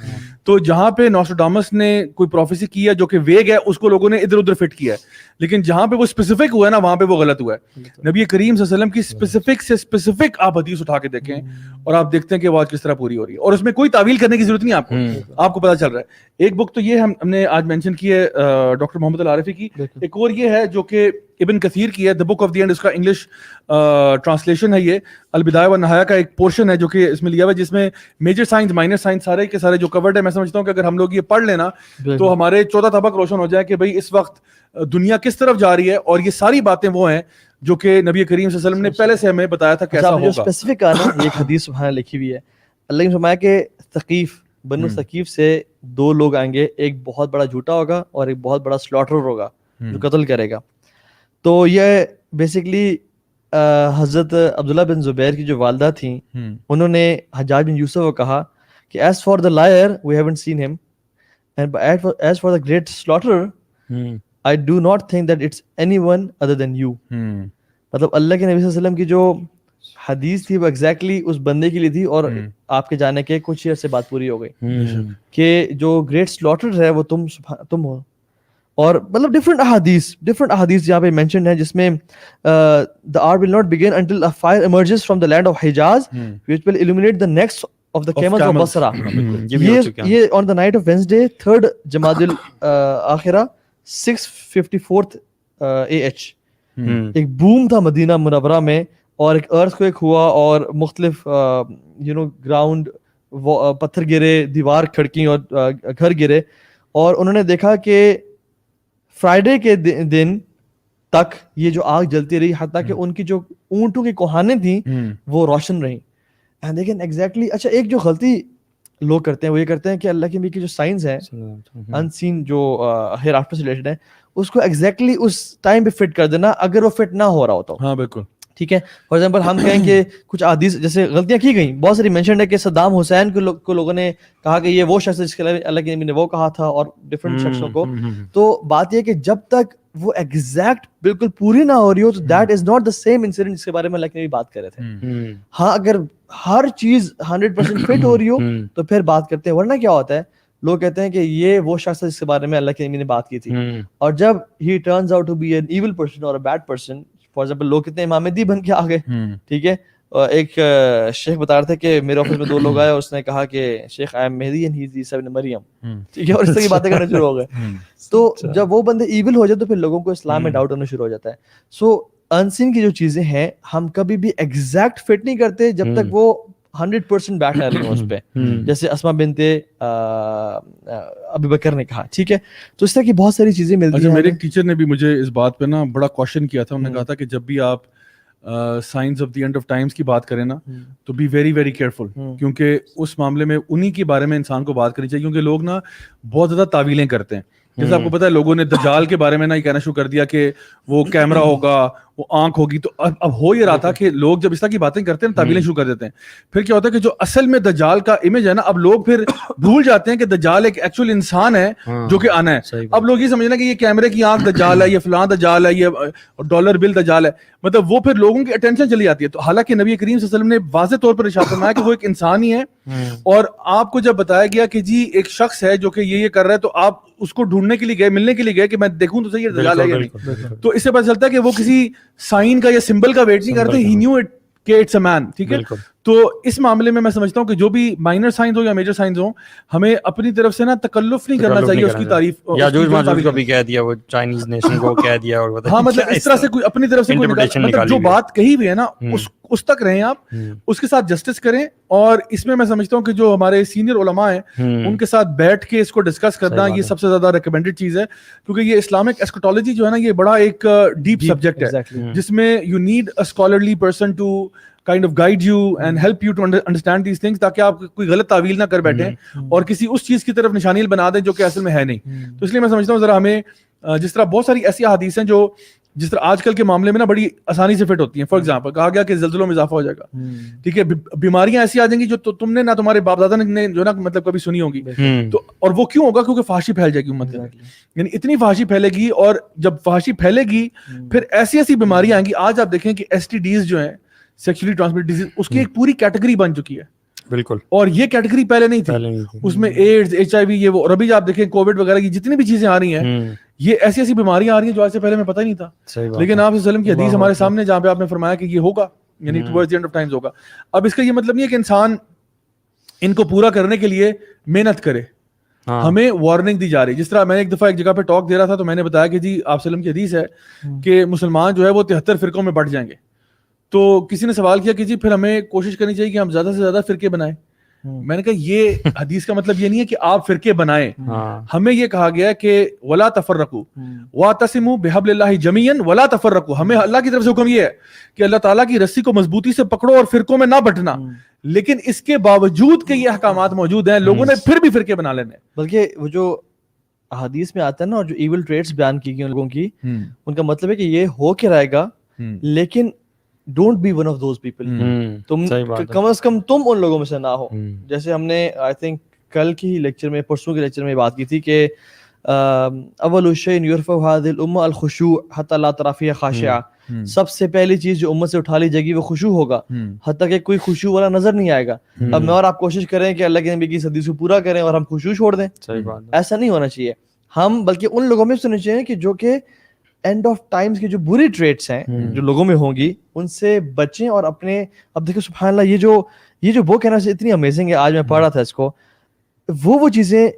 تو جہاں پہ نوسٹراڈامس نے کوئی پروفیسی کی ہے جو کہ ویگ ہے, اس کو لوگوں نے ادھر ادھر فٹ کیا ہے, لیکن جہاں پہ وہ اسپیسیفک ہوا ہے نا وہاں پہ وہ غلط ہوا ہے. نبی کریم صلی اللہ علیہ وسلم کی اسپیسیفک سے اسپیسیفک آپ حدیث اٹھا کے دیکھیں اور آپ دیکھتے ہیں کہ وہ آج کس طرح پوری ہو رہی ہے, اور اس میں کوئی تعویل کرنے کی ضرورت نہیں آپ کو پتہ چل رہا ہے. ایک بک تو یہ ہم نے آج مینشن کی ہے ڈاکٹر محمد العارفی کی, ایک اور یہ ہے جو کہ ابن کثیر کی ہے, دا بک آف دی اینڈ, اس کا انگلش ٹرانسلیشن ہے یہ, البدایہ والنہایہ کا ایک پورشن ہے جو کہ اس میں لیا ہوا ہے, جس میں میجر سائنس مائنر سائنس سارے کے سارے جو کورڈ ہے. میں سمجھتا ہوں کہ اگر ہم لوگ یہ پڑھ لینا تو ہمارے 14 طبق روشن ہو جائے کہ بھئی اس وقت دنیا کس طرف جا رہی ہے, اور یہ ساری باتیں وہ ہیں جو کہ نبی کریم صلی اللہ علیہ وسلم نے پہلے سے ہمیں بتایا تھا کیسا ہوگا. اسپیسیفک آنا یہ ایک حدیث سبحان لکھی ہوئی ہے, اللہ نے فرمایا کہ ثقیف بنو ثقیف سے 2 لوگ آئیں گے, ایک بہت بڑا جھوٹا ہوگا اور ایک بہت بڑا سلاٹرر ہوگا جو قتل کرے گا. تو یہ بیسیکلی حضرت عبداللہ بن زبیر کی جو والدہ تھیں, انہوں نے حجاج بن یوسف کو کہا کہ as for the liar we haven't seen him and as for the great slaughterer I do not think that it's anyone other than you. مطلب اللہ کے نبی صلی اللہ علیہ وسلم کی جو حدیث تھی وہ ایگزیکٹلی اس بندے کے لیے تھی, اور آپ کے جانے کے کچھ عرصے بعد پوری ہو گئی کہ جو گریٹ سلاٹر ہے وہ تم ہو. اور مطلب ڈفرنٹ احادیث جہاں پہ مینشنڈ ہیں, جس میں the hour will not begin until a fire emerges from the land of Hijaz which will illuminate the necks of the camels of Basra. یہ on the night of Wednesday 3rd Jamad al-Akhirah 6:54 AH ایک boom تھا مدینہ منورہ میں, اور ایک ارتھ quick ہوا اور مختلف گراؤنڈ پتھر گرے, دیوار کھڑکی اور گھر گرے, اور انہوں نے دیکھا کہ فرائیڈے کے دن تک یہ جو آگ جلتی رہی حتیٰ کہ ان کی جو اونٹوں کی کوہانیں تھیں وہ روشن رہیں. لیکن ایگزیکٹلی اچھا ایک جو غلطی لوگ کرتے ہیں وہ یہ کرتے ہیں کہ اللہ کے نبی کی جو سائنس ہے ان سین جو ہیئر آفٹر سے ریلیٹڈ ہے اس کو ایگزیکٹلی اس ٹائم پہ فٹ کر دینا اگر وہ فٹ نہ ہو رہا ہوتا. ہاں بالکل ٹھیک ہے. فار ایگزامپل ہم کہیں کہ کچھ حدیث جیسے غلطیاں کی گئیں, بہت ساری مینشنڈ ہے کہ صدام حسین کو لوگوں نے کہا کہ یہ وہ شخص ہے جس کے علاوہ اللہ کے نبی نے وہ کہا تھا, اور ڈفرینٹ شخصوں کو. تو بات یہ کہ جب تک وہ ایگزیکٹ بالکل پوری نہ ہو رہی ہو تو that is not the same incident جس کے بارے میں اللہ کے نبی بات کر رہے تھے. ہاں اگر ہر چیز 100% فٹ ہو رہی ہو تو پھر بات کرتے ہیں, ورنہ کیا ہوتا ہے لوگ کہتے ہیں کہ یہ وہ شخص ہے جس کے بارے میں اللہ کے نبی نے بات کی تھی, اور جب he turns out to be an evil person اور a bad person. For example لوگ کتنے امام مہدی بن کے آ گئے, ٹھیک ہے. ایک شیخ بتا رہے تھے کہ میرے آفس میں 2 لوگ آئے اور اس نے کہا کہ شیخ I am Mahdi and he از عیسیٰ ابن مریم, ٹھیک ہے, اور اس طرح کی باتیں کرنا شروع ہو گئے. تو جب وہ بندے ایول ہو جائے تو پھر لوگوں کو اسلام میں ڈاؤٹ ہونا شروع ہو جاتا ہے. سو انسین کی جو چیزیں ہیں ہم کبھی بھی ایگزیکٹ فٹ نہیں کرتے جب تک وہ 100% بیٹھ نہ رہی ہوں اس پہ, جیسے اسما بنت ابی بکر نے کہا, ٹھیک ہے. تو اس طرح کی بہت ساری چیزیں ملتی ہیں. میرے ایک ٹیچر نے بھی مجھے اس بات پہ نا بڑا کوشچن کیا تھا, انہوں نے کہا تھا کہ جب بھی آپ science of the end of Times کی بات کریں نا تو بی ویری ویری کیئرفل, کیونکہ اس معاملے میں انہی کے بارے میں انسان کو بات کرنی چاہیے, کیونکہ لوگ نا بہت زیادہ تعویلیں کرتے ہیں. جیسے آپ کو پتا ہے لوگوں نے دجال کے بارے میں نا یہ کہنا شروع کر دیا کہ وہ کیمرہ ہوگا, وہ آنکھ ہوگی. تو اب ہو یہ رہا تھا کہ لوگ جب اس طرح کی باتیں کرتے ہیں تعویلیں شروع کر دیتے ہیں. پھر کیا ہوتا ہے کہ جو اصل میں دجال کا امیج ہے نا, اب لوگ پھر بھول جاتے ہیں کہ دجال ایک ایکچوئل انسان ہے جو کہ آنا ہے. اب لوگ یہ سمجھنا کہ یہ کیمرے کی آنکھ دجال ہے, یہ فلاں دجال ہے, یہ ڈالر بل دجال ہے, مطلب وہ پھر لوگوں کی اٹینشن چلی جاتی ہے. تو حالانکہ نبی کریم صلی اللہ علیہ وسلم نے واضح طور پر ارشاد فرمایا کہ وہ ایک انسان ہی ہے, اور آپ کو جب بتایا گیا کہ جی ایک شخص ہے جو کہ یہ کر رہا ہے, تو آپ اس کو ڈھونڈنے کے لیے گئے, ملنے کے لیے گئے کہ میں دیکھوں تو صحیح دجال ہے یا نہیں. تو اس سے پتہ چلتا ہے کہ وہ کسی سائن کا یا سمبل کا ویٹ نہیں کرتے, ہی نیو اٹ کہ اٹس اے مین, ٹھیک ہے. تو اس معاملے میں سمجھتا ہوں کہ جو بھی مائنر سائنس ہو یا میجر سائنس ہو, ہمیں اپنی طرف سے نا تکلف نہیں کرنا چاہیے اس کی تعریف. یاجوج ماجوج کو بھی کہہ دیا, وہ چائنیز نیشن کو کہہ دیا, اور ہاں مطلب اس طرح سے کوئی اپنی طرف سے کوئی مطلب جو بات کہی ہوئی ہے نا اس تک رہیں آپ, اس کے ساتھ جسٹس کریں. اور اس میں سمجھتا ہوں کہ جو ہمارے سینئر علماء ہیں ان کے ساتھ بیٹھ کے اس کو ڈسکس کرنا یہ سب سے زیادہ ریکمینڈڈ چیز ہے, کیونکہ یہ اسلامک ایسکٹولوجی جو ہے نا یہ بڑا ایک ڈیپ سبجیکٹ ہے جس میں you need a scholarly person to kind of guide you and help you to understand these things, تاکہ آپ کوئی غلط تعویل نہ کر بیٹھیں اور کسی اس چیز کی طرف نشانیل بنا دیں جو کہ اصل میں ہے نہیں. تو اس لیے میں سمجھتا ہوں ذرا ہمیں جس طرح بہت ساری ایسی احادیث ہیں جو جس طرح آج کل کے معاملے میں نا بڑی آسانی سے فٹ ہوتی ہیں. فار ایگزامپل کہا گیا کہ زلزلوں میں اضافہ ہو جائے گا, ٹھیک ہے, بیماریاں ایسی آ جائیں گی جو تم نے نہ تمہارے باپ دادا نے جو نا مطلب کبھی سنی ہوگی. تو اور وہ کیوں ہوگا, کیونکہ فحاشی پھیل جائے گی امت میں, یعنی اتنی فحاشی پھیلے گی, اور جب فحاشی پھیلے گی پھر ایسی ایسی بیماریاں آئیں گی. آج آپ دیکھیں کہ STDs جو ہیں, سیکچولی ٹرانسمیٹڈ ڈیزیز, اس کی ایک پوری کیٹیگری بن چکی ہے. بالکل, اور یہ کیٹیگری پہلے نہیں تھی. اس میں ایڈز, HIV, یہ وہ, اور ابھی آپ دیکھیں کووڈ وغیرہ کی جتنی بھی چیزیں آ رہی ہیں, یہ ایسی ایسی بیماریاں آ رہی ہیں جو آج سے پہلے میں پتہ ہی نہیں تھا. لیکن آپ صلی اللہ علیہ وسلم کی حدیث ہمارے سامنے جہاں پہ آپ نے فرمایا کہ یہ ہوگا, یعنی towards the end of Times ہوگا. اب اس کا یہ مطلب نہیں ہے کہ انسان ان کو پورا کرنے کے لیے محنت کرے, ہمیں وارننگ دی جا رہی. جس طرح میں نے ایک دفعہ ایک جگہ پہ ٹاک دے رہا تھا تو میں نے بتایا کہ جی آپ صلی اللہ علیہ وسلم کی حدیث ہے کہ مسلمان جو ہے وہ 73 فرقوں میں بٹ جائیں گے. تو کسی نے سوال کیا کہ جی پھر ہمیں کوشش کرنی چاہیے کہ ہم زیادہ سے زیادہ فرقے بنائیں. میں نے کہا یہ حدیث کا مطلب یہ نہیں ہے کہ آپ فرقے بنائیں, ہمیں یہ کہا گیا کہ ولا تفرقوا واعتصموا بحبل اللہ جميعا ولا تفرقوا. ہمیں اللہ کی طرف سے حکم یہ ہے کہ اللہ تعالیٰ کی رسی کو مضبوطی سے پکڑو اور فرقوں میں نہ بٹنا. لیکن اس کے باوجود کہ یہ احکامات موجود ہیں, لوگوں نے پھر بھی فرقے بنا لینے. بلکہ وہ جو حدیث میں آتا ہے نا, اور جو ایول ٹریٹس بیان کی گئی ان لوگوں کی, ان کا مطلب ہے کہ یہ ہو کے رہے گا, لیکن don't be one of those people. تم کم از کم تم ان لوگوں میں سے نہ ہو. جیسے ہم نے آئی تھنک کل کی لیکچر میں, پرسوں کے لیکچر میں بات کی تھی کہ اول شیء یرفع هذه الامه الخشوع حتى لا ترى فيها خاشعہ. سب سے پہلی چیز جو امت سے اٹھا لی جائے گی وہ خشوع ہوگا, حتیٰ کہ کوئی خشوع والا نظر نہیں آئے گا. اب میں اور آپ کوشش کریں کہ اللہ کے نبی کی حدیث کو پورا کریں اور ہم خشوع چھوڑ دیں, ایسا نہیں ہونا چاہیے. ہم بلکہ ان لوگوں میں سننا چاہیے کہ جو کہ اینڈ آف ٹائمز کی جو بری ٹریٹس ہیں جو لوگوں میں ہوں گی ان سے بچیں. اور اپنے اب دیکھو سبحان اللہ, یہ جو وہ کہنا اتنی امیزنگ ہے. آج میں پڑھ رہا تھا اس کو, وہ چیزیں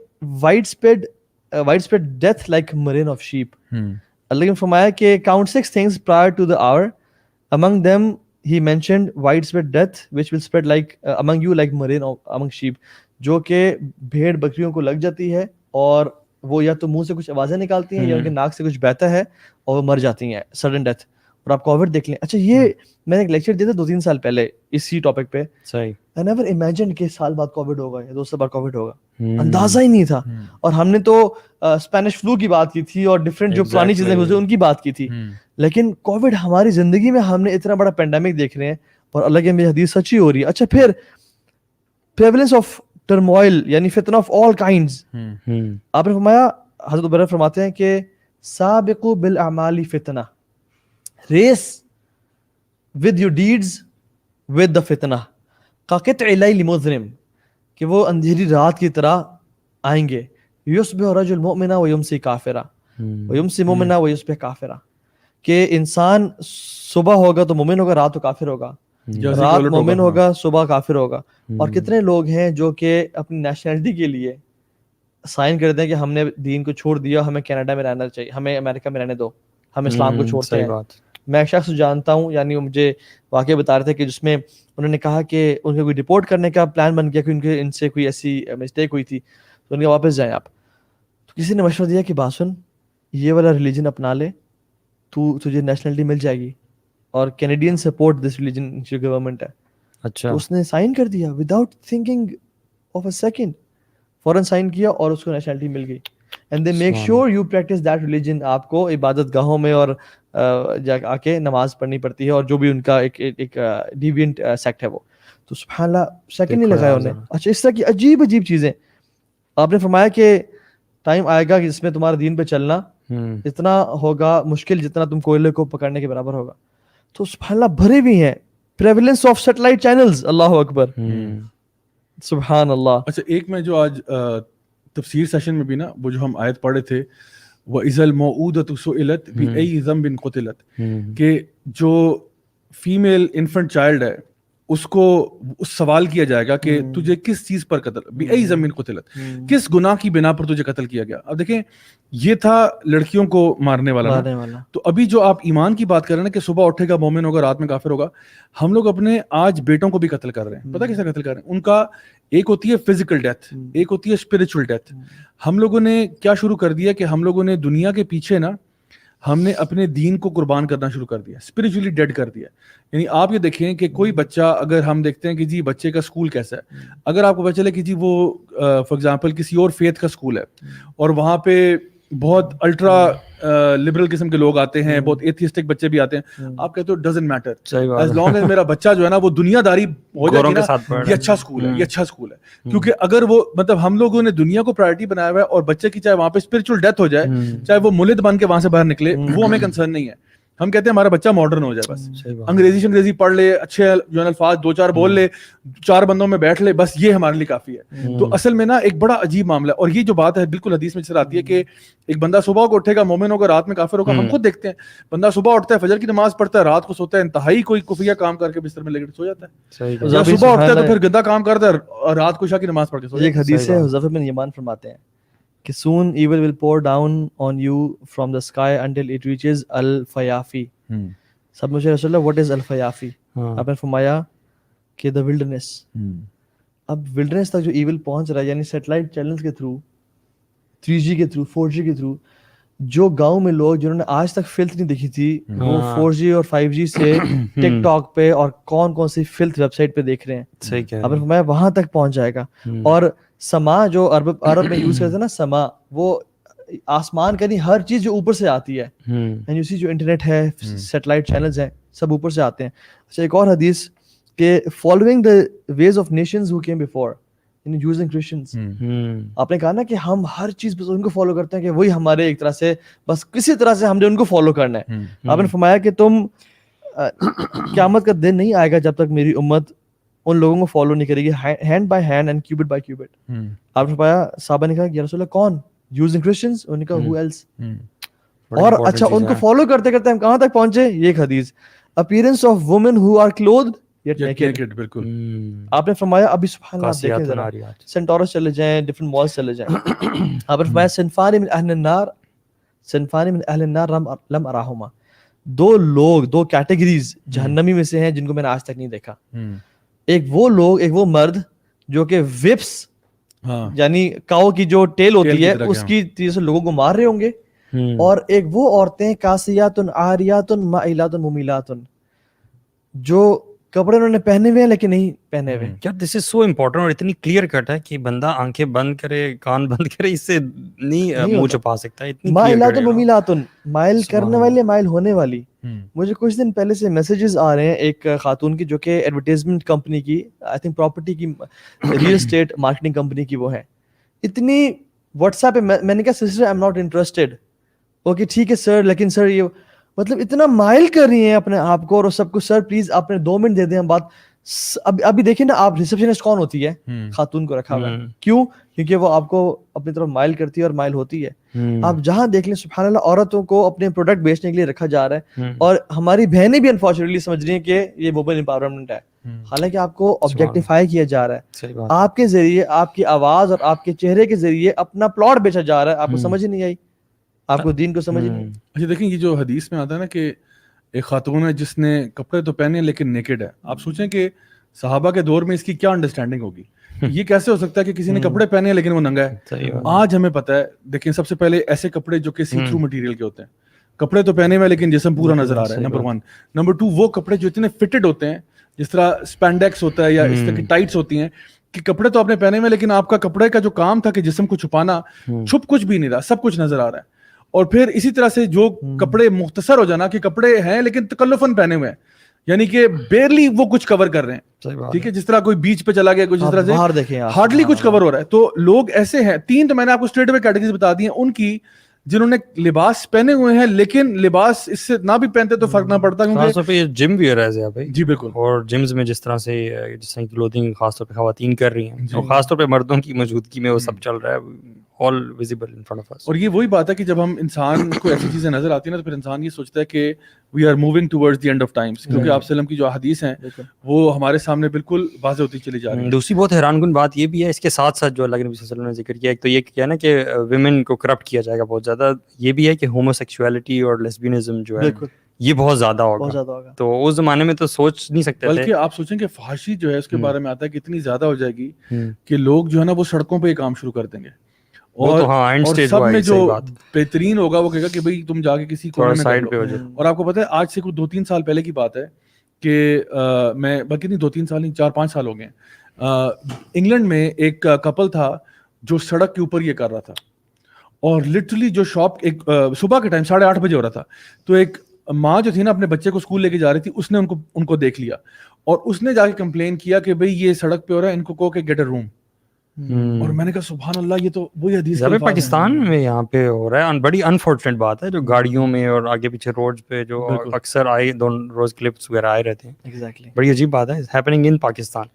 wide spread death like murrain of sheep. اللہ نے فرمایا کہ count 6 things prior to the hour, among them he mentioned widespread death which will spread like among you like marine among sheep. جو کہ بھیڑ بکریوں کو لگ جاتی ہے اور وہ یا تو منہ سے کچھ آوازیں نکالتی ہیں یا ان کے ناک سے کچھ بہتا ہے اور وہ مر جاتی ہیں, سڈن ڈیتھ. اور آپ کووڈ دیکھ لیں. اچھا یہ میں نے ایک لیکچر دیا تھا 2-3 سال پہلے اسی ٹاپک پہ. صحیح, I never imagined کہ سال بعد کووڈ ہوگا یا 2 سال بعد کووڈ ہوگا, اندازہ ہی نہیں تھا. اور ہم نے تو اسپینش فلو کی بات کی تھی اور ڈفرینٹ جو پرانی چیزیں گزری ان کی بات کی تھی. لیکن کووڈ ہماری زندگی میں ہم نے اتنا بڑا پینڈیمک دیکھ رہے ہیں اور اللہ کی میری حدیث سچی ہو رہی ہے. اچھا پھر پریویلنس آف ٹرموائل یعنی فتنہ آف آل کائنڈز. آپ نے فرمایا, حضرت عبیدہ فرماتے ہیں کہ سابقوا بالاعمال فتنہ, race with your deeds with the فتنہ کقطع اللیل مظلم, کہ وہ اندھیری رات کی طرح آئیں گے. یصبح رجل مؤمنا ویمسی کافرا ویمسی مؤمنا ویصبح کافرا, کہ انسان صبح ہوگا تو مومن ہوگا, رات تو کافر ہوگا, رات مومن ہوگا, صبح کافر ہوگا. اور کتنے لوگ ہیں جو کہ اپنی نیشنلٹی کے لیے سائن کر دیں کہ ہم نے دین کو چھوڑ دیا, ہمیں کینیڈا میں رہنا چاہیے, ہمیں امریکہ میں رہنے دو, ہم اسلام کو چھوڑتے ہیں. میں ایک شخص جانتا ہوں, یعنی وہ مجھے واقعہ بتا رہے تھے کہ جس میں انہوں نے کہا کہ ان کو کوئی رپورٹ کرنے کا پلان بن گیا کہ ان سے کوئی ایسی مسٹیک ہوئی تھی تو ان کے واپس جائیں آپ. تو کسی نے مشورہ دیا کہ باسن یہ والا ریلیجن اپنا لے, تجھے نیشنلٹی مل جائے گی اور کینیڈین سپورٹ دس ریلیجن جو گورنمنٹ ہے. اچھا, اس نے سائن کر دیا without thinking of a second, فوراً سائن کیا اور اس کو نیشنلٹی مل گئی. And they make sure you practice that religion. آپ کو عبادت گاہوں میں اور جا آ کے نماز پڑھنی پڑتی ہے, اور جو بھی ان کا ایک ڈیوینٹ سیکٹ ہے وہ. تو سبحان اللہ سیکنڈ نہیں لگایا انہیں. اچھا اس طرح کی عجیب چیزیں. آپ نے فرمایا کہ ٹائم آئے گا کہ جس میں تمہارا دین پہ چلنا اتنا ہوگا مشکل جتنا تم کوئلے کو پکڑنے کے برابر ہوگا. تو سبحان اللہ بھرے بھی ہیں پریویلنس آف سیٹلائٹ چینلز. اللہ اکبر, سبحان اللہ. اچھا ایک میں جو آج تفسیر سیشن میں بھی نا وہ جو ہم آیت پڑھے تھے وَإِذَا الْمَوْءُودَةُ سُئِلَتْ بِأَيِّ ذَنبٍ قُتِلَتْ, کہ جو فیمیل انفنٹ چائلڈ ہے اس کو سوال کیا جائے گا کہ تجھے کس چیز پر قتل بأي ذنب قتلت، کس گناہ کی بنا پر تجھے قتل کیا گیا. اب دیکھیں یہ تھا لڑکیوں کو مارنے والا. تو ابھی جو آپ ایمان کی بات کر رہے ہیں نا کہ صبح اٹھے گا مومن ہوگا رات میں کافر ہوگا، ہم لوگ اپنے آج بیٹوں کو بھی قتل کر رہے ہیں. پتہ کیسے قتل کر رہے ہیں؟ ان کا ایک ہوتی ہے فزیکل ڈیتھ، ایک ہوتی ہے اسپرچل ڈیتھ. ہم لوگوں نے کیا شروع کر دیا کہ ہم لوگوں نے دنیا کے پیچھے نا ہم نے اپنے دین کو قربان کرنا شروع کر دیا، اسپرچولی ڈیڈ کر دیا. یعنی آپ یہ دیکھیں کہ کوئی بچہ، اگر ہم دیکھتے ہیں کہ جی بچے کا اسکول کیسا ہے، اگر آپ کو پتہ چلے کہ جی وہ فار ایگزامپل کسی اور فیتھ کا اسکول ہے اور وہاں پہ بہت الٹرا لبرل قسم کے لوگ آتے ہیں، بہت ایتھیسٹک بچے بھی آتے ہیں، آپ کہتے ہو doesn't matter as long as میرا بچہ جو ہے نا وہ دنیا داری ہو جائے گی نا، یہ اچھا اسکول ہے، یہ اچھا اسکول ہے. کیونکہ اگر وہ مطلب ہم لوگوں نے دنیا کو پرائرٹی بنایا ہوا ہے اور بچے کی چاہے وہاں پہ اسپرچل ڈیتھ ہو جائے، چاہے وہ ملد بن کے وہاں سے باہر نکلے، وہ ہمیں کنسرن نہیں ہے. ہم کہتے ہیں ہمارا بچہ ماڈرن ہو جائے، بس انگریزی پڑھ لے، اچھے جو ہے الفاظ دو چار بول لے، چار بندوں میں بیٹھ لے، بس یہ ہمارے لیے کافی ہے. تو اصل میں نا ایک بڑا عجیب معاملہ ہے. اور یہ جو بات ہے بالکل حدیث میں چل آتی ہے کہ ایک بندہ صبح کو اٹھے گا مومن ہوگا رات میں کافر ہوگا. ہم خود دیکھتے ہیں بندہ صبح اٹھتا ہے فجر کی نماز پڑھتا ہے، رات کو سوتا ہے انتہائی کوئی کفیہ کام کر کے بستر میں لے کے سو جاتا ہے، یا صبح اٹھتا ہے تو پھر گندا کام کرتا ہے اور رات کو عشاء کی نماز پڑھ کے سو جاتا ہے. ایک حدیث ہے حذیفہ بن یمان فرماتے ہیں کہ soon evil will pour down on you from the sky until it reaches al-fayafi. سب مجھے رسول اللہ what is al-fayafi؟ آپ نے فرمایا کہ the wilderness. اب wilderness تک جو ایول پہنچ رہا ہے، یعنی سیٹلائٹ چینلز کے تھرو، 3G کے تھرو، 4G کے تھرو، جو گاؤں میں لوگ جنہوں نے آج تک فلتھ نہیں دیکھی تھی وہ 4G اور 5G سے ٹک ٹاک پہ اور کون کون سی فلتھ ویب سائٹ پہ دیکھ رہے ہیں. آپ نے فرمایا وہاں تک پہنچ جائے گا. اور سما جو عرب میں یوز کرتے ہیں نا، سما، وہ آسمان کا نہیں، ہر چیز جو اوپر سے آتی ہے، یعنی اسی جو انٹرنیٹ ہے، سیٹلائٹ چینلز ہیں، سب اوپر سے آتے ہیں. اچھا ایک اور حدیث کہ following the ways of nations who came before یعنی جوز اینڈ کرسچنز. آپ نے کہا نا کہ ہم ہر چیز بس ان کو فالو کرتے ہیں کہ وہی ہمارے ایک طرح سے بس کسی طرح سے ہم نے ان کو فالو کرنا ہے. آپ نے فرمایا کہ تم قیامت کا دن نہیں آئے گا جب تک میری امت ان لوگوں کو فالو نہیں کرے گی hand by hand and cubit by cubit. آپ نے فرمایا صحابہ نے کہا یا رسول اللہ کون؟ Jews and Christians. انہوں نے کہا who else؟ اور اچھا ان کو فالو کرتے کرتے ہم کہاں تک پہنچے؟ یہ ایک حدیث appearance of women who are clothed yet naked. بالکل. آپ نے فرمایا ابھی سبحان اللہ دیکھیں ذرا سینٹورس چلے جائیں، ڈفرنٹ مالز چلے جائیں. آپ نے فرمایا صنفان من اہل النار، صنفان من اہل النار لم اراہما. دو لوگ، دو کیٹیگریز جہنمی میں سے ہیں جن کو میں نے آج تک نہیں دیکھا. ایک وہ لوگ، ایک وہ مرد جو کہ وپس یعنی کاؤ کی جو ٹیل ہوتی ہے اس کی چیز سے لوگوں کو مار رہے ہوں گے، اور ایک وہ عورتیں کاسیات عاریات مائلات ممیلات جو کپڑے انہوں نے پہنے ہوئے ہیں لیکن نہیں پہنے ہوئے. یار دس از سو امپورٹنٹ اور اتنی کلیئر کٹ ہے کہ بندہ آنکھیں بند کرے، کان بند کرے، اس سے نہیں منہ چھپا سکتا. اتنی مائلات ممیلات، مائل کرنے والے، مائل ہونے والی. مجھے کچھ دن پہلے سے میسیجز آ رہے ہیں ایک خاتون کی جو کہ ایڈورٹیزمنٹ کمپنی کی، آئی تھنک پراپرٹی کی، ریئل اسٹیٹ مارکیٹنگ کمپنی کی وہ ہے. اتنی واٹس ایپ پہ میں نے کہا sister I am not interested. Okay ٹھیک ہے سر، لیکن سر یہ مطلب اتنا مائل کر رہی ہیں اپنے آپ کو اور سب کو. سر پلیز آپ نے 2 منٹ دے دیں ہم بات. ابھی دیکھیں نا آپ ریسپشنسٹ کون ہوتی ہے؟ خاتون کو رکھا ہوا ہے. کیوں؟ کیونکہ وہ آپ کو اپنی طرف مائل کرتی ہے اور مائل ہوتی ہے. آپ جہاں دیکھ لیں سبحان اللہ عورتوں کو اپنے پروڈکٹ بیچنے کے لیے رکھا جا رہا ہے. اور ہماری بہنیں بھی انفارچونیٹلی سمجھ رہی ہیں کہ یہ وومن امپاورمنٹ ہے، حالانکہ آپ کو آبجیکٹیفائی کیا جا رہا ہے. آپ کے ذریعے، آپ کی آواز اور آپ کے چہرے کے ذریعے اپنا پلاٹ بیچا جا رہا ہے. آپ کو سمجھ ہی نہیں آئی، آپ کو دین کو سمجھ ہی نہیں. اچھا دیکھیں یہ جو حدیث میں آتا ہے نا کہ ایک خاتون ہے جس نے کپڑے تو پہنے لیکن نیکڈ ہے. آپ سوچیں کہ صحابہ کے دور میں اس کی کیا انڈرسٹینڈنگ ہوگی. یہ کیسے ہو سکتا ہے کہ کسی نے کپڑے پہنے لیکن وہ ننگا ہے. آج ہمیں پتہ ہے، دیکھیں سب سے پہلے ایسے کپڑے جو کہ سی تھرو مٹیریل کے ہوتے ہیں، کپڑے تو پہنے ہوئے لیکن جسم پورا نظر آ رہا ہے، نمبر 1. نمبر 2 وہ کپڑے جو اتنے فٹڈ ہوتے ہیں، جس طرح سپینڈیکس ہوتا ہے یا اس طرح کی ٹائٹس ہوتی ہیں، کہ کپڑے تو آپ نے پہنے ہوئے لیکن آپ کا کپڑے کا جو کام تھا کہ جسم کو چھپانا، چھپ کچھ بھی نہیں رہا، سب کچھ نظر آ رہا ہے. اور پھر اسی طرح سے جو کپڑے مختصر ہو جانا کہ کپڑے ہیں لیکن تکلفاً پہنے ہوئے ہیں، یعنی کہ بیرلی وہ کچھ کور کر رہے ہیں. ٹھیک ہے، جس طرح کوئی بیچ پہ چلا گیا، کچھ اس طرح سے ہارڈلی کچھ کور ہو رہا ہے. تو لوگ ایسے ہیں. 3 تو میں نے آپ کو اسٹریٹ اوے کیٹیگریز بتا دی ہیں ان کی، جنہوں نے لباس پہنے ہوئے ہیں لیکن لباس اس سے نہ بھی پہنتے تو فرق نہ پڑتا، خاص طور پہ یہ جم ویئر ہے بھائی. جی بالکل. اور جمز میں جس طرح سے کلوتھنگ خاص طور پہ خواتین کر رہی ہیں، اور خاص طور پہ مردوں کی موجودگی میں وہ سب چل رہا ہے. all visible in front of us. اور یہ وہی بات ہے کہ جب ہم انسان کو ایسی چیزیں نظر آتی ہیں نا تو پھر انسان یہ سوچتا ہے کہ we are moving towards the end of times, کیونکہ آپ وسلم کی جو احادیث ہیں وہ ہمارے سامنے بالکل واضح ہوتی چلی جا رہی ہیں. دوسری بہت حیران کن بات یہ بھی ہے اس کے ساتھ ساتھ جو اللہ کے نبی صلی اللہ علیہ وسلم نے ذکر کیا, ایک تو یہ کیا نا کہ ویمن کو کرپٹ کیا جائے گا بہت زیادہ, یہ بھی ہے کہ ہوموسیکسولیٹی اور لیسبینزم جو ہے یہ بہت زیادہ ہوگا. تو اس زمانے میں تو سوچ نہیں سکتے تھے. بلکہ آپ سوچیں کہ فحاشی جو ہے اس کے بارے میں آتا ہے کہ اتنی زیادہ ہو جائے گی کہ لوگ جو ہے نا وہ سڑکوں پہ یہ کام شروع کر دیں گے, اور سب میں جو بہترین ہوگا وہ کہے گا کہ بھئی تم جا کے کسی کونے میں سائڈ پہ ہو جاؤ. اور آپ کو پتہ ہے آج سے کچھ 2-3 سال پہلے کی بات ہے کہ میں بلکہ نہیں 2-3 سال نہیں 4-5 سال ہو گئے, انگلینڈ میں ایک کپل تھا جو سڑک کے اوپر یہ کر رہا تھا, اور لٹرلی جو شاپ ایک صبح کے ٹائم 8:30 بجے ہو رہا تھا, تو ایک ماں جو تھی نا اپنے بچے کو اسکول لے کے جا رہی تھی, اس نے ان کو دیکھ لیا اور اس نے جا کے کمپلین کیا کہ بھئی یہ سڑک پہ ہو رہا ہے, ان کو کہو کہ گیٹ اے روم. اور میں نے کہا سبحان اللہ, یہ تو وہی حدیث ہے پاکستان میں یہاں پہ ہو رہا ہے. بڑی انفارچونیٹ بات ہے جو گاڑیوں میں اور آگے پیچھے روڈ پہ جو اکثر آئے روز کلپس وغیرہ آئے رہتے ہیں, بڑی عجیب بات ہے ہیپننگ ان پاکستان.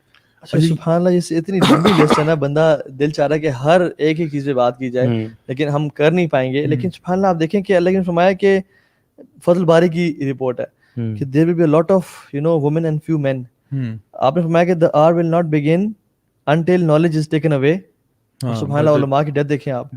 سبحان اللہ, یہ اتنی لمبی لسٹ ہے نا, بندہ دل چاہ رہا ہے کہ ہر ایک چیز پہ بات کی جائے لیکن ہم کر نہیں پائیں گے. لیکن سبحان اللہ آپ دیکھیں کہ اللہ نے فرمایا کہ فضل باری کی رپورٹ ہے کہ there will be a lot of women and few men. آپ نے فرمایا کہ the hour will not begin until knowledge is taken away. سبحان اللہ, علماء کی ڈیتھ دیکھیں آپ,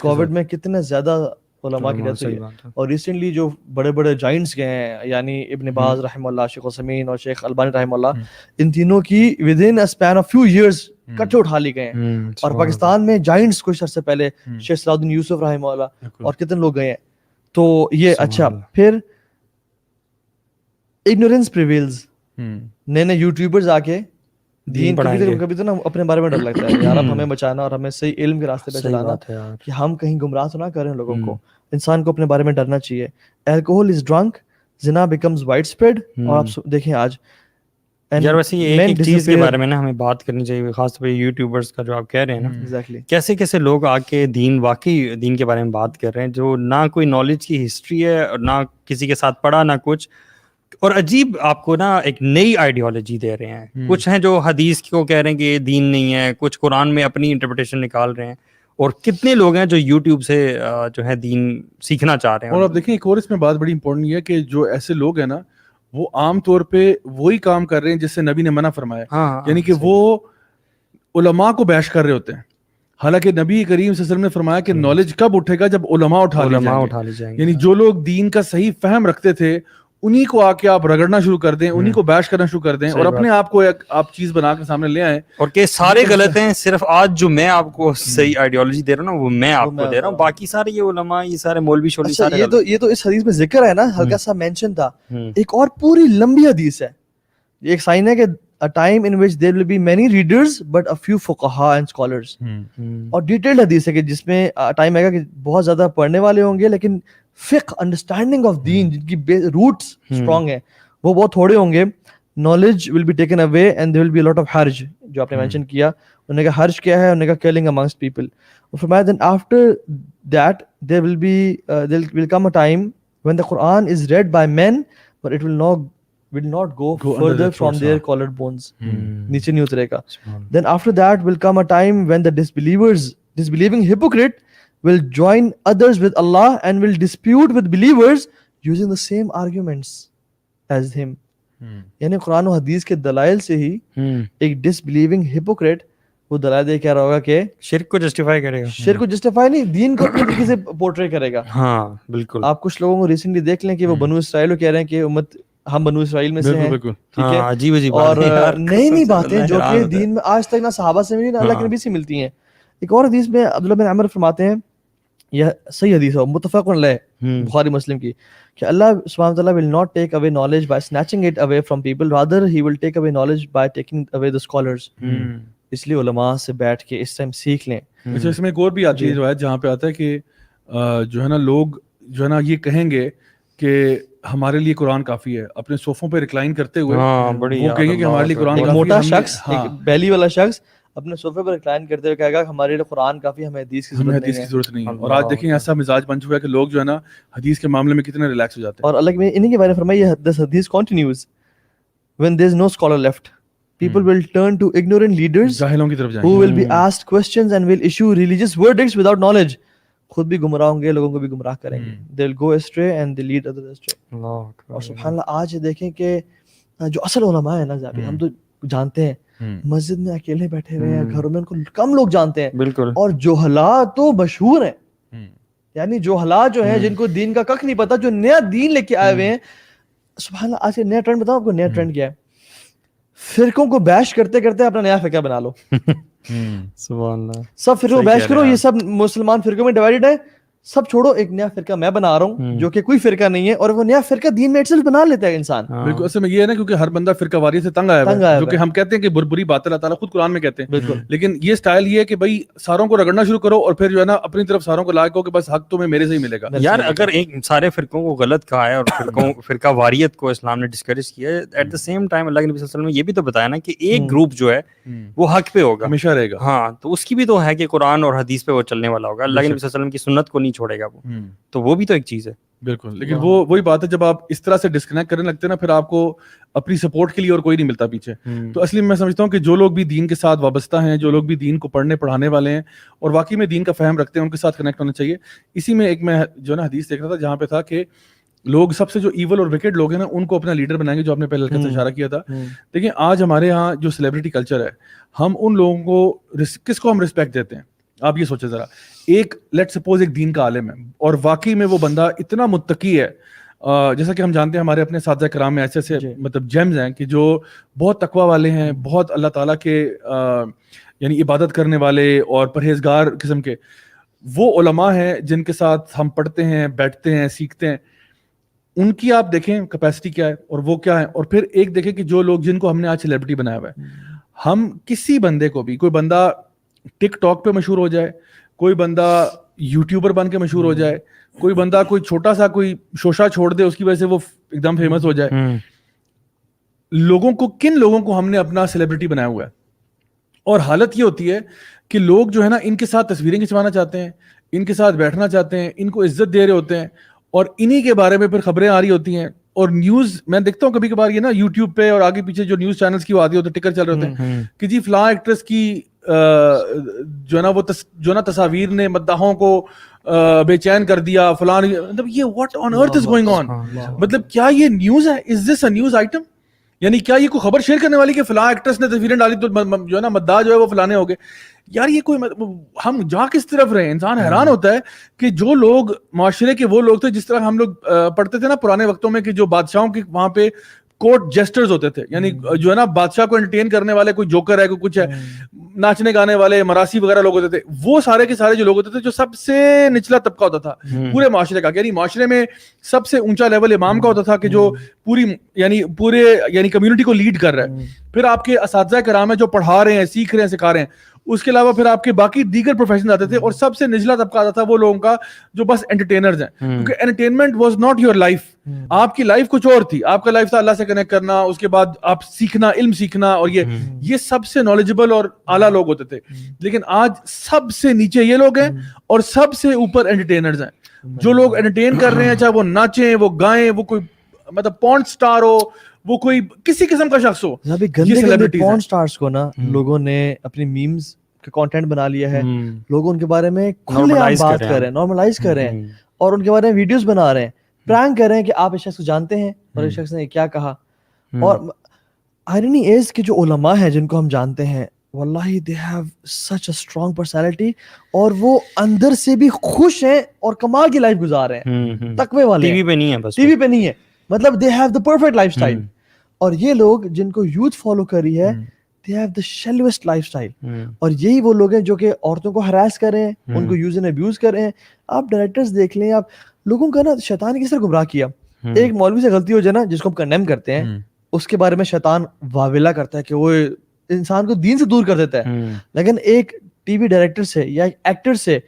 کووڈ میں کتنے زیادہ علماء کی ڈیتھ ہوئی ہے. اور ریسنٹلی جو بڑے بڑے جائنٹس گئے ہیں, یعنی ابن باز رحمہ اللہ, شیخ عثیمین اور شیخ البانی رحمہ اللہ, ان تینوں کی ودن اے اسپین آف فیو ایئرز کٹھے اٹھا لی گئے ہیں. اور پاکستان میں جائنٹس کچھ عرصے پہلے شیخ صلاح الدین یوسف رحمہ اللہ اور کتنے لوگ گئے ہیں. تو یہ اچھا, پھر ignorance prevails. نئے نئے یوٹیوبرز آ کے دین, کبھی تو نا اپنے بارے میں ڈر لگتا ہے یار, اب ہمیں بچانا اور ہمیں صحیح علم کے راستے پہ چلانا کہ ہم کہیں گمراہ تو نہ کریں لوگوں کو. انسان کو اپنے بارے میں ڈرنا چاہیے. الکوہول از ڈرنک, زنا بیکمز وائڈ اسپریڈ. اور آپ دیکھیں آج یار ویسے یہ ایک چیز کے بارے میں نا ہمیں بات کرنی چاہیے, خاص طور پہ یوٹیوبرز کا جو آپ کہہ رہے ہیں نا, کیسے کیسے لوگ آ کے دین, واقعی دین کے بارے میں بات کر رہے ہیں جو نہ کوئی نالج کی ہسٹری ہے اور نہ کسی کے ساتھ پڑھا نہ کچھ, اور عجیب آپ کو نا ایک نئی آئیڈیالوجی دے رہے ہیں. کچھ ہیں جو حدیث کو کہہ رہے ہیں کہ یہ دین نہیں ہے, کچھ قرآن میں اپنی انٹرپریٹیشن نکال رہے ہیں, اور کتنے لوگ ہیں جو یوٹیوب سے جو ہے دین سیکھنا چاہ رہے ہیں. اور آپ دیکھیں ایک اور اس میں بات بڑی امپورٹنٹ ہے کہ جو ایسے لوگ ہیں نا وہ عام طور پہ وہی کام کر رہے ہیں جس سے نبی نے منع فرمایا, یعنی کہ وہ علماء کو بیش کر رہے ہوتے ہیں. حالانکہ نبی کریم صلی اللہ علیہ وسلم نے فرمایا کہ نالج کب اٹھے گا, جب علماء اٹھا لی جائیں گے. یعنی جو لوگ دین کا صحیح فہم رکھتے تھے انہی کو آ کے آپ رگڑنا شروع کر دیں, انہی کو بیش کرنا شروع کر دیں, اور اپنے آپ کو ایک آپ چیز بنا کے سامنے لے آئیں, اور کہ سارے غلط ہیں, صرف آج جو میں آپ کو صحیح آئیڈیالوجی دے رہا ہوں نا وہ میں آپ کو دے رہا ہوں, باقی سارے یہ علماء, یہ سارے مولوی شولوی سارے. یہ تو اس حدیث میں ذکر ہے نا, ہلکا سا مینشن تھا. ایک اور پوری لمبی حدیث ہے, یہ ایک سائن ہے کہ a time in which there will be many readers but a few fuqaha and scholars. اور ڈیٹیلڈ حدیث ہے کہ جس میں ٹائم آئے گا کہ بہت زیادہ پڑھنے والے ہوں گے لیکن فقہ, انڈرسٹینڈنگ آف دین, جن کی روٹس اسٹرانگ ہیں, وہ بہت تھوڑے ہوں گے. knowledge will be taken away and there will be a lot of harj, جو آپ نے مینشن کیا. انہوں نے کہا حرج کیا ہے, انہوں نے کہا killing amongst people. اور فرمایا then after that there will come a time when the Quran is read by men but it will not go further from their collared bones. نیچے نہیں اترے گا. Then after that will come a time when the disbelieving hypocrite will join others with Allah and will dispute with believers using the same arguments as him. یعنی قرآن و حدیث کے دلائل سے ہی ایک disbelieving hypocrite وہ دلائل دے کیا رہا ہوگا کہ شرک کو جسٹیفائی کرے گا. شرک کو جسٹیفائی نہیں, دین کو اپنے طریقے سے پورٹری کرے گا. ہاں بالکل. آپ کچھ لوگوں کو ریسنٹلی دیکھ لیں کہ وہ بنو اسرائیل کو کہہ رہے ہیں کہ امت ہم بنو اسرائیل میں سے ہیں, ٹھیک ہے, عجیب عجیب اور نئی باتیں جو کہ دین میں آج تک نہ صحابہ سے ملی نہ اللہ کے نبی سے ملتی ہیں. ایک اور حدیث میں عبداللہ بن عمر فرماتے ہیں, یہ صحیح حدیث ہے متفق علیہ بخاری مسلم کی, کہ اللہ سبحانہ وتعالی will not take away knowledge by snatching it away from people, rather he will take away knowledge by taking away the scholars. اس لیے علماء سے بیٹھ کے اس ٹائم سیکھ لیں. اچھا, اس میں ایک اور بھی آتی ہے روایت جہاں پہ آتا ہے کہ جو ہے نا لوگ جو ہے نا یہ کہیں گے کہ ہمارے لیے قرآن کافی ہے, اپنے صوفوں پہ ریکلائن کرتے ہوئے وہ کہیں گے کہ ہمارے لیے قرآن کافی ہے. موٹا شخص, ایک بیلی والا شخص اپنے صوفے پر ریکلائن کرتے ہوئے کہے گا ہمارے لیے قرآن کافی, ہمیں حدیث کی ضرورت نہیں ہے. اور آج دیکھیں ایسا مزاج بن چکا ہے کہ لوگ جو ہے نا حدیث کے معاملے میں کتنے ریلیکس ہو جاتے ہیں. اور اللہ انہی کے بارے میں فرمایا, this hadith continues when there is no scholar left. People will turn to ignorant leaders جاہلوں کی طرف who جائیں will be asked questions and will issue religious verdicts without knowledge. خود بھی گمراہ ہوں گے, لوگوں کو بھی گمراہ کریں گے. They'll go astray and they lead others astray. اور سبحان اللہ آج دیکھیں کہ جو اصل علماء ہیں نا جابر, ہم تو جانتے ہیں مسجد میں اکیلے بیٹھے ہوئے ہیں, گھروں میں ان کو کم لوگ جانتے ہیں, بالکل, اور جوہلا تو مشہور ہیں. یعنی جوہلا جو ہیں جن کو دین کا کخ نہیں پتا, جو نیا دین لے کے آئے ہوئے ہیں. سبحان اللہ آج کا نیا ٹرینڈ بتاؤں آپ کو, نیا ٹرینڈ کیا ہے؟ فرقوں کو بیش کرتے کرتے اپنا نیا فرقہ بنا لو. سبحان اللہ, سب فرقوں کو بیش کرو, یہ سب مسلمان فرقوں میں ڈیوائیڈ ہے, سب چھوڑو, ایک نیا فرقہ میں بنا رہا ہوں جو کہ کوئی فرقہ نہیں ہے, اور وہ نیا فرقہ دین میں اٹسیلف بنا لیتا ہے انسان. بالکل, اصل میں یہ ہے نا کیونکہ ہر بندہ فرقہ واریت سے تنگ آیا ہے, جو کہ ہم کہتے ہیں کہ بری بات اللہ تعالیٰ خود قرآن میں کہتے ہیں, لیکن یہ سٹائل یہ ہے کہ بھائی ساروں کو رگڑنا شروع کرو اور پھر جو ہے نا اپنی طرف ساروں کو لائق ہو کہ بس حق تمہیں میرے سے ہی ملے گا. یار اگر ایک سارے فرقوں کو غلط کہا ہے اور فرقہ واریت کو اسلام نے ڈسکریج کیا ہے, ایٹ دا سیم ٹائم اللہ کے نبی صلی اللہ علیہ وسلم نے یہ بھی تو بتایا نا کہ ایک گروپ جو ہے وہ حق پہ ہوگا, ہمیشہ رہے گا. ہاں, تو اس کی بھی تو ہے کہ قرآن اور حدیث پہ وہ چلنے والا ہوگا, اللہ کے نبی صلی اللہ علیہ وسلم کی سنت کو نہیں چھوڑے گا وہ, تو وہ بھی تو ایک چیز ہے. بالکل, لیکن وہی بات ہے جب آپ اس طرح سے ڈسکنیکٹ کرنے لگتے ہیں نا, پھر آپ کو اپنی سپورٹ کے لیے اور کوئی نہیں ملتا پیچھے. تو اصلی میں سمجھتا ہوں کہ جو لوگ بھی دین کے ساتھ وابستہ ہیں, جو لوگ بھی دین کو پڑھنے پڑھانے والے ہیں اور واقعی میں دین کا فہم رکھتے ہیں, ان کے ساتھ کنیکٹ ہونا چاہیے. اسی میں ایک میں جو ہے نا حدیث دیکھ رہا تھا جہاں پہ تھا کہ لوگ سب سے جو ایول اور وکٹ لوگ ہیں نا ان کو اپنا لیڈر بنائیں گے, جو آپ نے پہلے ہلکا سے اشارہ کیا تھا. دیکھیں آج ہمارے ہاں جو سیلیبریٹی کلچر ہے, ہم ان لوگوں کو کس کو ہم رسپیکٹ دیتے ہیں؟ آپ یہ سوچیں ذرا, ایک لیٹ سپوز ایک دین کا عالم ہے اور واقعی میں وہ بندہ اتنا متقی ہے, جیسا کہ ہم جانتے ہیں ہمارے اپنے اساتذہ کرام میں ایسے ایسے مطلب جیمز ہیں کہ جو بہت تقوی والے ہیں, بہت اللہ تعالیٰ کے یعنی عبادت کرنے والے اور پرہیزگار قسم کے. وہ علماء ہیں جن کے ساتھ ہم پڑھتے ہیں, بیٹھتے ہیں, سیکھتے ہیں. ان کی آپ دیکھیں کیپیسٹی کیا ہے اور وہ کیا ہے, اور پھر ایک دیکھیں کہ جو لوگ جن کو ہم نے آج سیلیبریٹی بنایا ہوا ہے, ہم کسی بندے کو بھی, کوئی بندہ ٹک ٹاک پہ مشہور ہو جائے, کوئی بندہ یوٹیوبر بن کے مشہور ہو جائے, کوئی بندہ کوئی چھوٹا سا کوئی شوشا چھوڑ دے اس کی وجہ سے وہ ایک دم فیمس ہو جائے, لوگوں کو کن لوگوں کو ہم نے اپنا سیلیبریٹی بنایا ہوا ہے. اور حالت یہ ہوتی ہے کہ لوگ جو ہے نا ان کے ساتھ تصویریں کھنچوانا چاہتے ہیں, ان کے ساتھ بیٹھنا چاہتے ہیں, ان کو عزت دے رہے ہوتے ہیں, اور انہی کے بارے میں پھر خبریں آ رہی ہوتی ہیں. اور نیوز میں دیکھتا ہوں کبھی کبھار یہ نا یوٹیوب پہ اور آگے پیچھے جو نیوز چینلز کی وہ آتی ہوتے ٹکر چل رہے ہوتے ہیں کہ جی فلاں ایکٹریس کی جو ہے نا وہ جو نا تصاویر نے مداحوں کو بے چین کر دیا فلاں, مطلب یہ what on earth is going on, مطلب کیا یہ نیوز ہے؟ از دس اے نیوز آئٹم؟ یعنی کیا یہ کوئی خبر شیئر کرنے والی کہ فلاں ایکٹریس نے تصویریں ڈالی تو جو ہے نا مداح جو ہے وہ فلانے ہو گئے؟ یار یہ کوئی ہم جا کس طرف رہے؟ انسان حیران ہوتا ہے کہ جو لوگ معاشرے کے وہ لوگ تھے, جس طرح ہم لوگ پڑھتے تھے نا پرانے وقتوں میں کہ جو بادشاہوں کے وہاں پہ کورٹ جیسٹرز ہوتے تھے, یعنی جو ہے نا بادشاہ کو انٹرٹین کرنے والے, کوئی جوکر ہے, کوئی کچھ ہے, ناچنے گانے والے, مراسی وغیرہ لوگ ہوتے تھے. وہ سارے کے سارے جو لوگ ہوتے تھے جو سب سے نچلا طبقہ ہوتا تھا پورے معاشرے کا, یعنی معاشرے میں سب سے اونچا لیول امام کا ہوتا تھا کہ جو پورے کمیونٹی کو لیڈ کر رہا ہے. پھر آپ کے اساتذہ کرام ہیں جو پڑھا رہے ہیں, سیکھ رہے ہیں, سکھا رہے ہیں. اس کے علاوہ پھر آپ کے باقی دیگر پروفیشن آتے تھے, اور سب سے نچلا طبقہ آتا تھا وہ لوگوں کا جو بس انٹرٹینرز ہیں, کیونکہ entertainment was not your life. آپ کی لائف کچھ اور تھی, آپ کا لائف تھا اللہ سے کنیکٹ کرنا, اس کے بعد آپ سیکھنا, علم سیکھنا, اور یہ سب سے نالجبل اور اعلیٰ لوگ ہوتے تھے. لیکن آج سب سے نیچے یہ لوگ ہیں اور سب سے اوپر انٹرٹینرز ہیں. جو لوگ انٹرٹین کر رہے ہیں, چاہے وہ ناچیں, وہ گائیں, وہ کوئی مطلب پورن سٹار ہو, وہ کوئی کسی قسم کا شخص ہو, گندے پورن سٹارز کو نا لوگوں نے اپنی میمز کا کنٹینٹ بنا لیا ہے. لوگ ان کے بارے میں کھلے عام بات کر رہے ہیں, نارملائز کر رہے ہیں, اور ان کے بارے میں ویڈیوز بنا رہے ہیں, پرینک کر رہے ہیں کہ آپ اس شخص کو جانتے ہیں اور اس شخص نے کیا کہا. اور آئرنی از کہ جو علماء ہیں جن کو ہم جانتے ہیں, واللہ they have such a strong personality, اور وہ اندر سے بھی خوش ہیں اور کمال کی لائف گزار رہے ہیں, تقوی والے. ٹی وی پہ نہیں ہے, بس ٹی وی پہ نہیں ہے, مطلب they have the perfect lifestyle. اور یہ لوگ جن کو یوتھ فالو کر رہی ہے, they have the shallowest lifestyle. اور یہی وہ لوگ ہیں جو کہ عورتوں کو ہراس کر رہے ہیں, ان کو یوز اینڈ ابیوز کر رہے ہیں. آپ ڈائریکٹرز دیکھ لیں, آپ لوگوں کا نا شیطان نے کس طرح گمراہ کیا. ایک مولوی سے غلطی ہو جائے نا, جس کو ہم کنڈیم کرتے ہیں, اس کے بارے میں شیطان واویلا کرتا ہے کہ وہ انسان کو دین سے دور کر دیتا ہے. لیکن ایک ٹی وی ڈائریکٹر سے یا ایک ایکٹر سے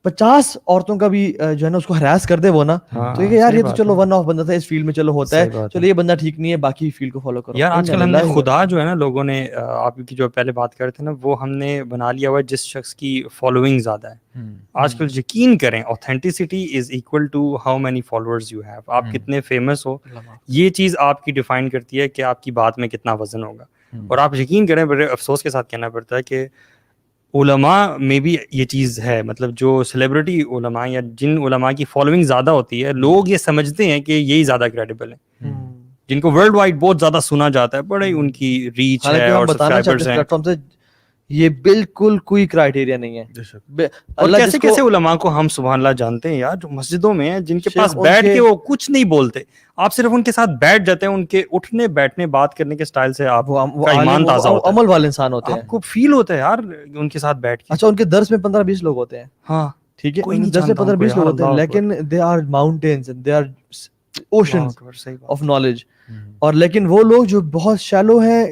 50 عورتوں کا بھی جو ہے نا اس کو ہراس کر دے وہ نا, تو یار یہ تو چلو ون آف بندہ تھا, اس فیلڈ میں چلو ہوتا ہے, چلو یہ بندہ ٹھیک نہیں ہے, باقی فیلڈ کو فالو کرو. یار آج کل ہم نے خدا جو ہے نا لوگوں نے, آپ کی جو پہلے بات کر رہے تھے نا, وہ ہم نے بنا لیا ہوا ہے جس شخص کی فالوئنگ زیادہ ہے. آج کل یقین کریں, authenticity is equal to how many followers you have. آپ کتنے فیمس ہو, یہ چیز آپ کی ڈیفائن کرتی ہے کہ آپ کی بات میں کتنا وزن ہوگا. اور آپ یقین کریں بڑے افسوس کے ساتھ کہنا پڑتا ہے کہ علماء میں بھی یہ چیز ہے, مطلب جو سیلیبریٹی علماء یا جن علماء کی فالوئنگ زیادہ ہوتی ہے, لوگ یہ سمجھتے ہیں کہ یہی زیادہ کریڈیبل ہیں, جن کو ورلڈ وائڈ بہت زیادہ سنا جاتا ہے, بڑے ان کی ریچ ہے اور سبسکرائبرز ہیں. پلیٹ فارم سے یہ بالکل کوئی کرائٹیریا نہیں ہے. اور کیسے کیسے علماء کو ہم سبحان اللہ جانتے ہیں یار, جو مسجدوں میں ہیں, جن کے پاس بیٹھ کے وہ کچھ نہیں بولتے, آپ صرف ان کے ساتھ بیٹھ جاتے ہیں, ان کے اٹھنے بیٹھنے بات کرنے کے سٹائل سے آپ کا ایمان تازہ ہوتا ہے, عمل والے انسان ہوتے ہیں, آپ کو فیل ہوتا ہے یار ان کے ساتھ بیٹھ کے. اچھا ان کے درس میں 15-20 لوگ ہوتے ہیں, ہاں ٹھیک ہے, درس میں 15-20 لوگ ہوتے ہیں, لیکن they are mountains, they are oceans of knowledge. اور لیکن وہ لوگ جو بہت شیلو ہیں,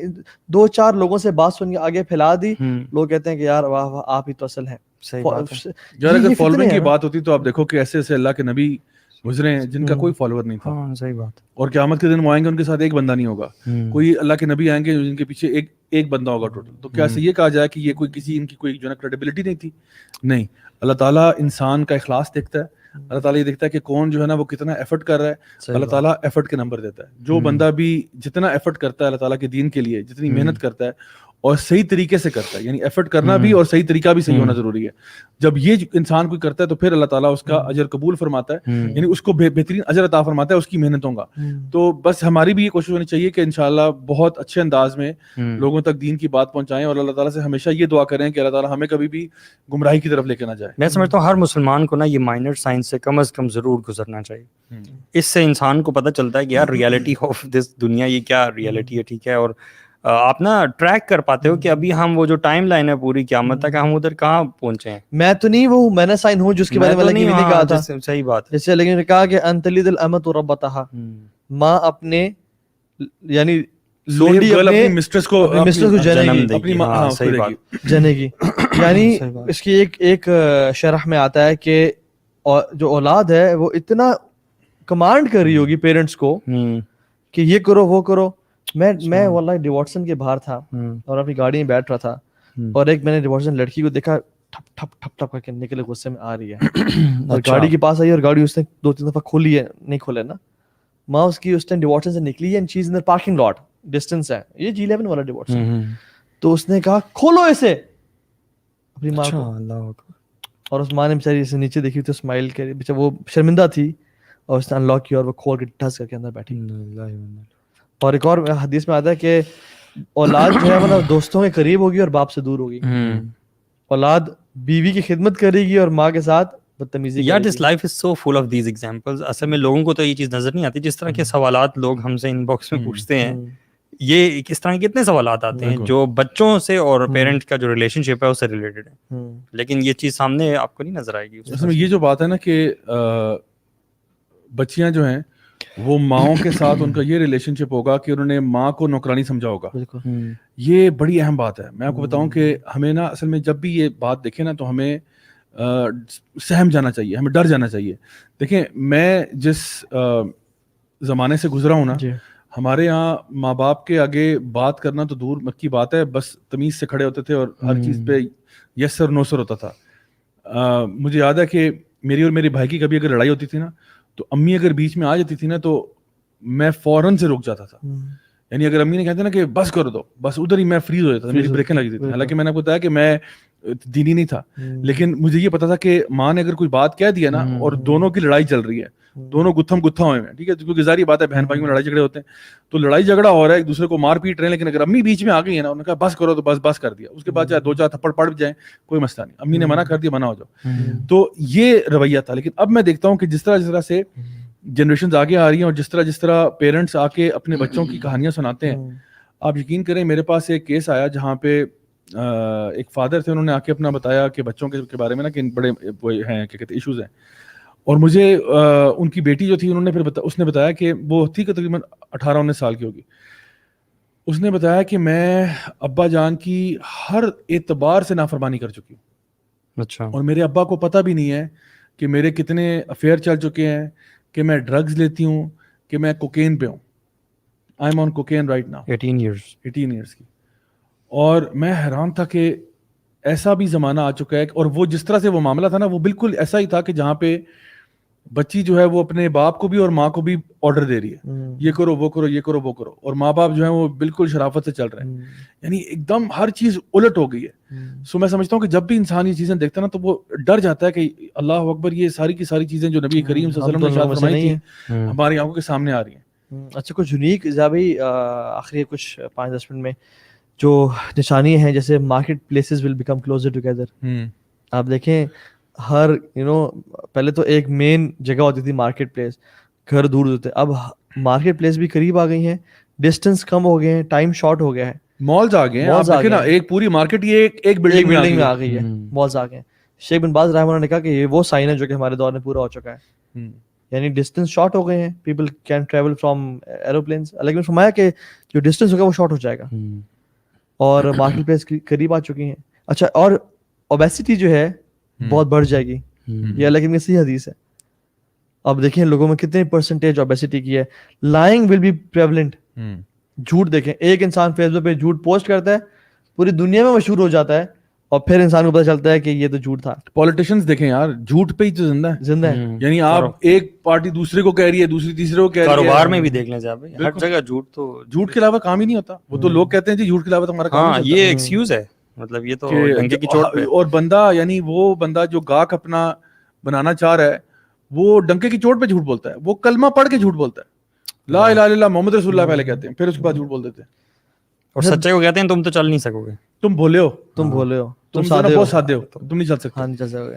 2-4 لوگوں سے بات سن کے آگے پھیلا دی, لوگ کہتے ہیں کہ یار واہ واہ آپ ہی تو اصل ہیں. یار اگر فالوئنگ کی بات ہوتی تو آپ دیکھو کہ ایسے ایسے اللہ کے نبی گزرے ہیں جن کا کوئی فالوور نہیں تھا. صحیح بات. اور قیامت کے دن وہ آئیں گے, ان کے ساتھ ایک بندہ نہیں ہوگا. کوئی اللہ کے نبی آئیں گے جن کے پیچھے ایک بندہ ہوگا ٹوٹل. تو کیا سے یہ کہا جائے کہ یہ کوئی کسی ان کی کوئی جو ہے نا کریڈیبلٹی نہیں تھی؟ نہیں. اللہ تعالیٰ انسان کا اخلاص دیکھتا ہے, اللہ تعالیٰ یہ دیکھتا ہے کہ کون جو ہے نا وہ کتنا ایفرٹ کر رہا ہے. اللہ تعالیٰ ایفرٹ کے نمبر دیتا ہے. جو بندہ بھی جتنا ایفرٹ کرتا ہے اللہ تعالیٰ کے دین کے لیے, جتنی محنت کرتا ہے اور صحیح طریقے سے کرتا ہے, یعنی ایفرٹ کرنا بھی اور صحیح طریقہ بھی صحیح ہونا ضروری ہے. جب یہ انسان کوئی کرتا ہے تو پھر اللہ تعالیٰ اس کا اجر قبول فرماتا ہے, یعنی اس کو بہترین اجر عطا فرماتا ہے اس کی محنتوں کا. تو بس ہماری بھی یہ کوشش ہونی چاہیے کہ انشاءاللہ بہت اچھے انداز میں لوگوں تک دین کی بات پہنچائیں, اور اللہ تعالیٰ سے ہمیشہ یہ دعا کریں کہ اللہ تعالیٰ ہمیں کبھی بھی گمراہی کی طرف لے کے نہ جائے. میں سمجھتا ہوں ہر مسلمان کو نا یہ مائنر سائنس سے کم از کم ضرور گزرنا چاہیے. اس سے انسان کو پتہ چلتا ہے کہ یار ریالٹی آف دس دنیا یہ کیا ریالٹی ہے, ٹھیک ہے, اور آپ نا ٹریک کر پاتے ہو کہ ابھی ہم وہ جو ٹائم لائن ہے پوری قیامت تک ہم ادھر کہاں پہنچے ہیں. میں تو نہیں وہ میں نے سائن ہوں جس کے بارے میں اللہ نے کہا تھا. صحیح بات. جیسے اللہ نے کہا کہ انت تلد الامۃ ربتہا, ماں اپنے یعنی لونڈی اپنے مسٹرس کو جنے گی. یعنی اس کی ایک شرح میں آتا ہے کہ جو اولاد ہے وہ اتنا کمانڈ کر رہی ہوگی پیرنٹس کو کہ یہ کرو وہ کرو. میں واللہ ڈیوٹسن کے باہر تھا اور اپنی گاڑی میں بیٹھ رہا تھا, اور ایک میں نے ڈیوٹسن لڑکی کو دیکھا ٹھپ ٹھپ ٹھپ ٹھپ کر کے نکلے غصے میں آ رہی ہے, اور گاڑی کے پاس آئی اور گاڑی اس نے 2-3 دفعہ کھولی ہے, نہیں کھولے نا, ماں اس کی اس ٹائم ڈیوٹسن سے نکلی ہے, چیز ان پارکنگ لاٹ ڈسٹینس ہے, یہ G11 والا ڈیوٹسن. تو اس نے کہا کھولو اسے اپنی ماں کو, اور اس ماں نے بیچاری اسے نیچے دیکھی تو اسمائل کری, بیچارہ وہ شرمندہ تھی, اور اس نے انلاک کیا اور وہ کھول کے ٹس کر کے اندر بیٹھی. اور ایک اور حدیث میں آتا ہے کہ اولاد جو ہے مطلب دوستوں کے قریب ہوگی اور باپ سے دور ہوگی. اولاد بیوی کی خدمت کرے گی اور ماں کے ساتھ بدتمیزی. یار this life is so full of these examples. اصل میں لوگوں کو تو یہ چیز نظر نہیں آتی, جس طرح کے سوالات لوگ ہم سے ان باکس میں پوچھتے ہیں, یہ کس طرح کے کتنے سوالات آتے ہیں جو بچوں سے اور پیرنٹ کا جو ریلیشن شپ ہے اس سے ریلیٹڈ ہے, لیکن یہ چیز سامنے آپ کو نہیں نظر آئے گی. اصل میں یہ جو بات ہے نا کہ بچیاں جو ہیں وہ ماؤں کے ساتھ ان کا یہ ریلیشن شپ ہوگا کہ انہوں نے ماں کو نوکرانی سمجھا ہوگا. یہ بڑی اہم بات ہے. میں آپ کو بتاؤں کہ ہمیں نا اصل میں جب بھی یہ بات دیکھیں نا تو ہمیں سہم جانا چاہیے, ہمیں ڈر جانا چاہیے. دیکھیں میں جس زمانے سے گزرا ہوں نا, ہمارے یہاں ماں باپ کے آگے بات کرنا تو دور کی بات ہے, بس تمیز سے کھڑے ہوتے تھے اور ہر چیز پہ یس سر نو سر ہوتا تھا. مجھے یاد ہے کہ میری اور میرے بھائی کی کبھی اگر لڑائی ہوتی تھی نا تو امی اگر بیچ میں آ جاتی تھی نا تو میں فوراً سے رک جاتا تھا. یعنی اگر امی نے کہتے نا کہ بس کر دو, بس ادھر ہی میں فریز ہو جاتا تھا, میری بریکیں لگی تھی. حالانکہ میں نے آپ کو بتایا کہ میں دینی نہیں تھا, لیکن مجھے یہ پتا تھا کہ ماں نے اگر کوئی بات کہہ دیا نا اور دونوں کی لڑائی چل رہی ہے, دونوں گتھم گتھا ہوئے ہیں, ٹھیک ہے, کیونکہ ظاہری بات ہے بہن بھائی میں لڑائی جھگڑے ہوتے ہیں, تو لڑائی جھگڑا ہو رہا ہے, ایک دوسرے کو مار پیٹ رہے ہیں, لیکن اگر امی بیچ میں آ گئی ہے نا, انہوں نے کہا بس کرو تو بس کر دیا. اس کے بعد چاہے 2-4 تھپڑ پڑ جائیں کوئی مسئلہ نہیں, امی نے منع کر دیا, منع ہو جاؤ. تو یہ رویہ تھا. لیکن اب میں دیکھتا ہوں کہ جس طرح سے جنریشنز آگے آ رہی ہیں اور جس طرح پیرنٹس آ کے اپنے بچوں کی کہانیاں سناتے ہیں, آپ یقین کریں میرے پاس ایک کیس آیا جہاں پہ ایک فادر تھے, انہوں نے آ کے اپنا بتایا کہ بچوں کے بارے میں نا کہ بڑے ہیں کیا کہتے ایشوز ہیں. اور مجھے ان کی بیٹی جو تھی انہوں نے پھر اس نے بتایا کہ وہ تھی کہ تقریباً 18-19 سال کی ہوگی. اس نے بتایا کہ میں ابا جان کی ہر اعتبار سے نافرمانی کر چکی ہوں. اچھا. اور میرے ابا کو پتہ بھی نہیں ہے کہ میرے کتنے افیئر چل چکے ہیں, کہ میں ڈرگز لیتی ہوں, کہ میں کوکین پہ ہوں. I am on cocaine right now. 18 years کی. اور میں حیران تھا کہ ایسا بھی زمانہ آ چکا ہے. اور وہ جس طرح سے وہ معاملہ تھا نا وہ بالکل ایسا ہی تھا کہ جہاں پہ بچی جو ہے وہ اپنے باپ کو بھی اور ماں کو بھی آرڈر دے رہی ہے یہ کرو وہ کرو یہ کرو وہ کرو, اور ماں باپ جو ہے وہ بالکل شرافت سے چل رہے ہیں, یعنی ایک دم ہر چیز الٹ ہو گئی ہے. سو میں سمجھتا ہوں کہ جب بھی انسان یہ چیزیں دیکھتا ہے نا تو وہ ڈر جاتا ہے کہ اللہ اکبر, یہ ساری کی ساری چیزیں جو نبی کریم صلی اللہ علیہ وسلم نے ارشاد فرمائی تھی ہماری آنکھوں کے سامنے آ رہی ہیں. اچھا کچھ یونیک بھائی آخری کچھ 5-10 منٹ میں جو نشانی ہیں, جیسے market places will become closer together. آپ دیکھیں ہر پہلے تو ایک مین جگہ ہوتی تھی مارکیٹ پلیس, گھر دور ہوتے, اب مارکیٹ پلیس بھی قریب آ گئی ہیں, ڈسٹینس کم ہو گئے ہیں, ٹائم شارٹ ہو گیا ہے, مالز آ گئے ہیں. آپ دیکھیں نا ایک پوری مارکیٹ یہ ایک بلڈنگ میں آ گئی ہے, مالز آ گئے ہیں. شیخ بن باز رحمہ اللہ نے کہا کہ یہ وہ سائن ہے جو کہ ہمارے دور میں پورا ہو چکا ہے, یعنی ڈسٹینس شارٹ ہو گئے ہیں, people can travel from aeroplanes. لیکن فرمایا کہ جو ڈسٹینس ہوگا وہ شارٹ ہو جائے گا اور مارکیٹ پلیس قریب آ چکی ہیں. اچھا, اور اوبیسٹی جو ہے بہت بڑھ جائے گی, یہ اللہ کی صحیح حدیث ہے. اب دیکھیں لوگوں میں کتنے پرسنٹیج اوبیسٹی کی ہے. Lying will be prevalent. جھوٹ دیکھیں, ایک انسان فیس بک پہ جھوٹ پوسٹ کرتا ہے, پوری دنیا میں مشہور ہو جاتا ہے, اور پھر انسان کو پتہ چلتا ہے کہ یہ تو جھوٹ تھا. پولیٹیشنز دیکھیں یار, جھوٹ پہ ہی تو زندہ ہے. یعنی آپ ایک پارٹی دوسرے کو کہہ رہی ہے, دوسری تیسرے کو کہہ رہی ہے. کاروبار میں بھی دیکھ لیں جب ہر جگہ جھوٹ, تو جھوٹ کے علاوہ کام ہی نہیں ہوتا. وہ تو لوگ کہتے ہیں جی جھوٹ کے علاوہ تو ہمارا کام نہیں ہوتا. یہ ایکسکیوز ہے, مطلب یہ تو ڈنکے کی چوٹ پہ. اور بندہ, یعنی وہ بندہ جو گاہک اپنا بنانا چاہ رہا ہے وہ ڈنکے کی چوٹ پہ جھوٹ بولتا ہے. وہ کلمہ پڑھ کے جھوٹ بولتا ہے, لا الہ الا اللہ محمد رسول اللہ پہلے کہتے ہیں, پھر اس کے بعد جھوٹ بول دیتے ہیں. اور سچائی کو کہتے ہیں تم تو چل نہیں سکو گے, تم بھولے ہو, تم بھولے ہو, تم بہت سادے ہو, تم نہیں چل سکتے. ہاں نہیں چل سکتے.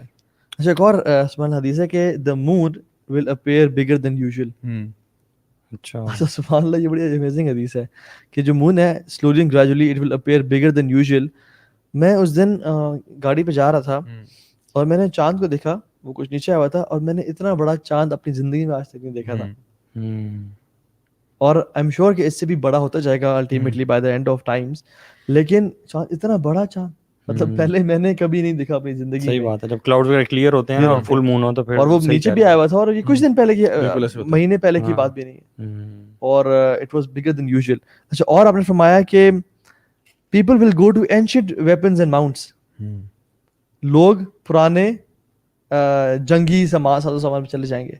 اچھا ایک اور سبحان حدیث ہے کہ the moon will appear bigger than usual. اچھا سبحان اللہ, یہ بڑی امیزنگ حدیث ہے کہ جو مون ہے slowly and gradually it will appear bigger than usual. میں اس دن گاڑی پہ جا رہا تھا اور میں نے چاند کو دیکھا, وہ کچھ نیچے آیا ہوا تھا, اور میں نے اتنا بڑا چاند اپنی زندگی میں آج تک نہیں دیکھا تھا. اور آئی ایم شیور کہ اس سے بھی بڑا ہوتا جائے گا ultimately by the end of times. لیکن چاند, اتنا بڑا چاند, مطلب پہلے میں نے کبھی نہیں دیکھا اپنی زندگی میں. صحیح بات ہے, جب کلاؤڈ وغیرہ کلیئر ہوتے ہیں اور فل مون ہو تو پھر, اور وہ نیچے بھی آیا ہوا تھا, اور یہ کچھ دن پہلے کی, مہینے پہلے کی بات بھی نہیں ہے, اور it was bigger than usual. اچھا, اور آپ نے فرمایا کہ people will go to ancient weapons and mounts. لوگ پرانے جنگی سامان پہ چلے جائیں گے,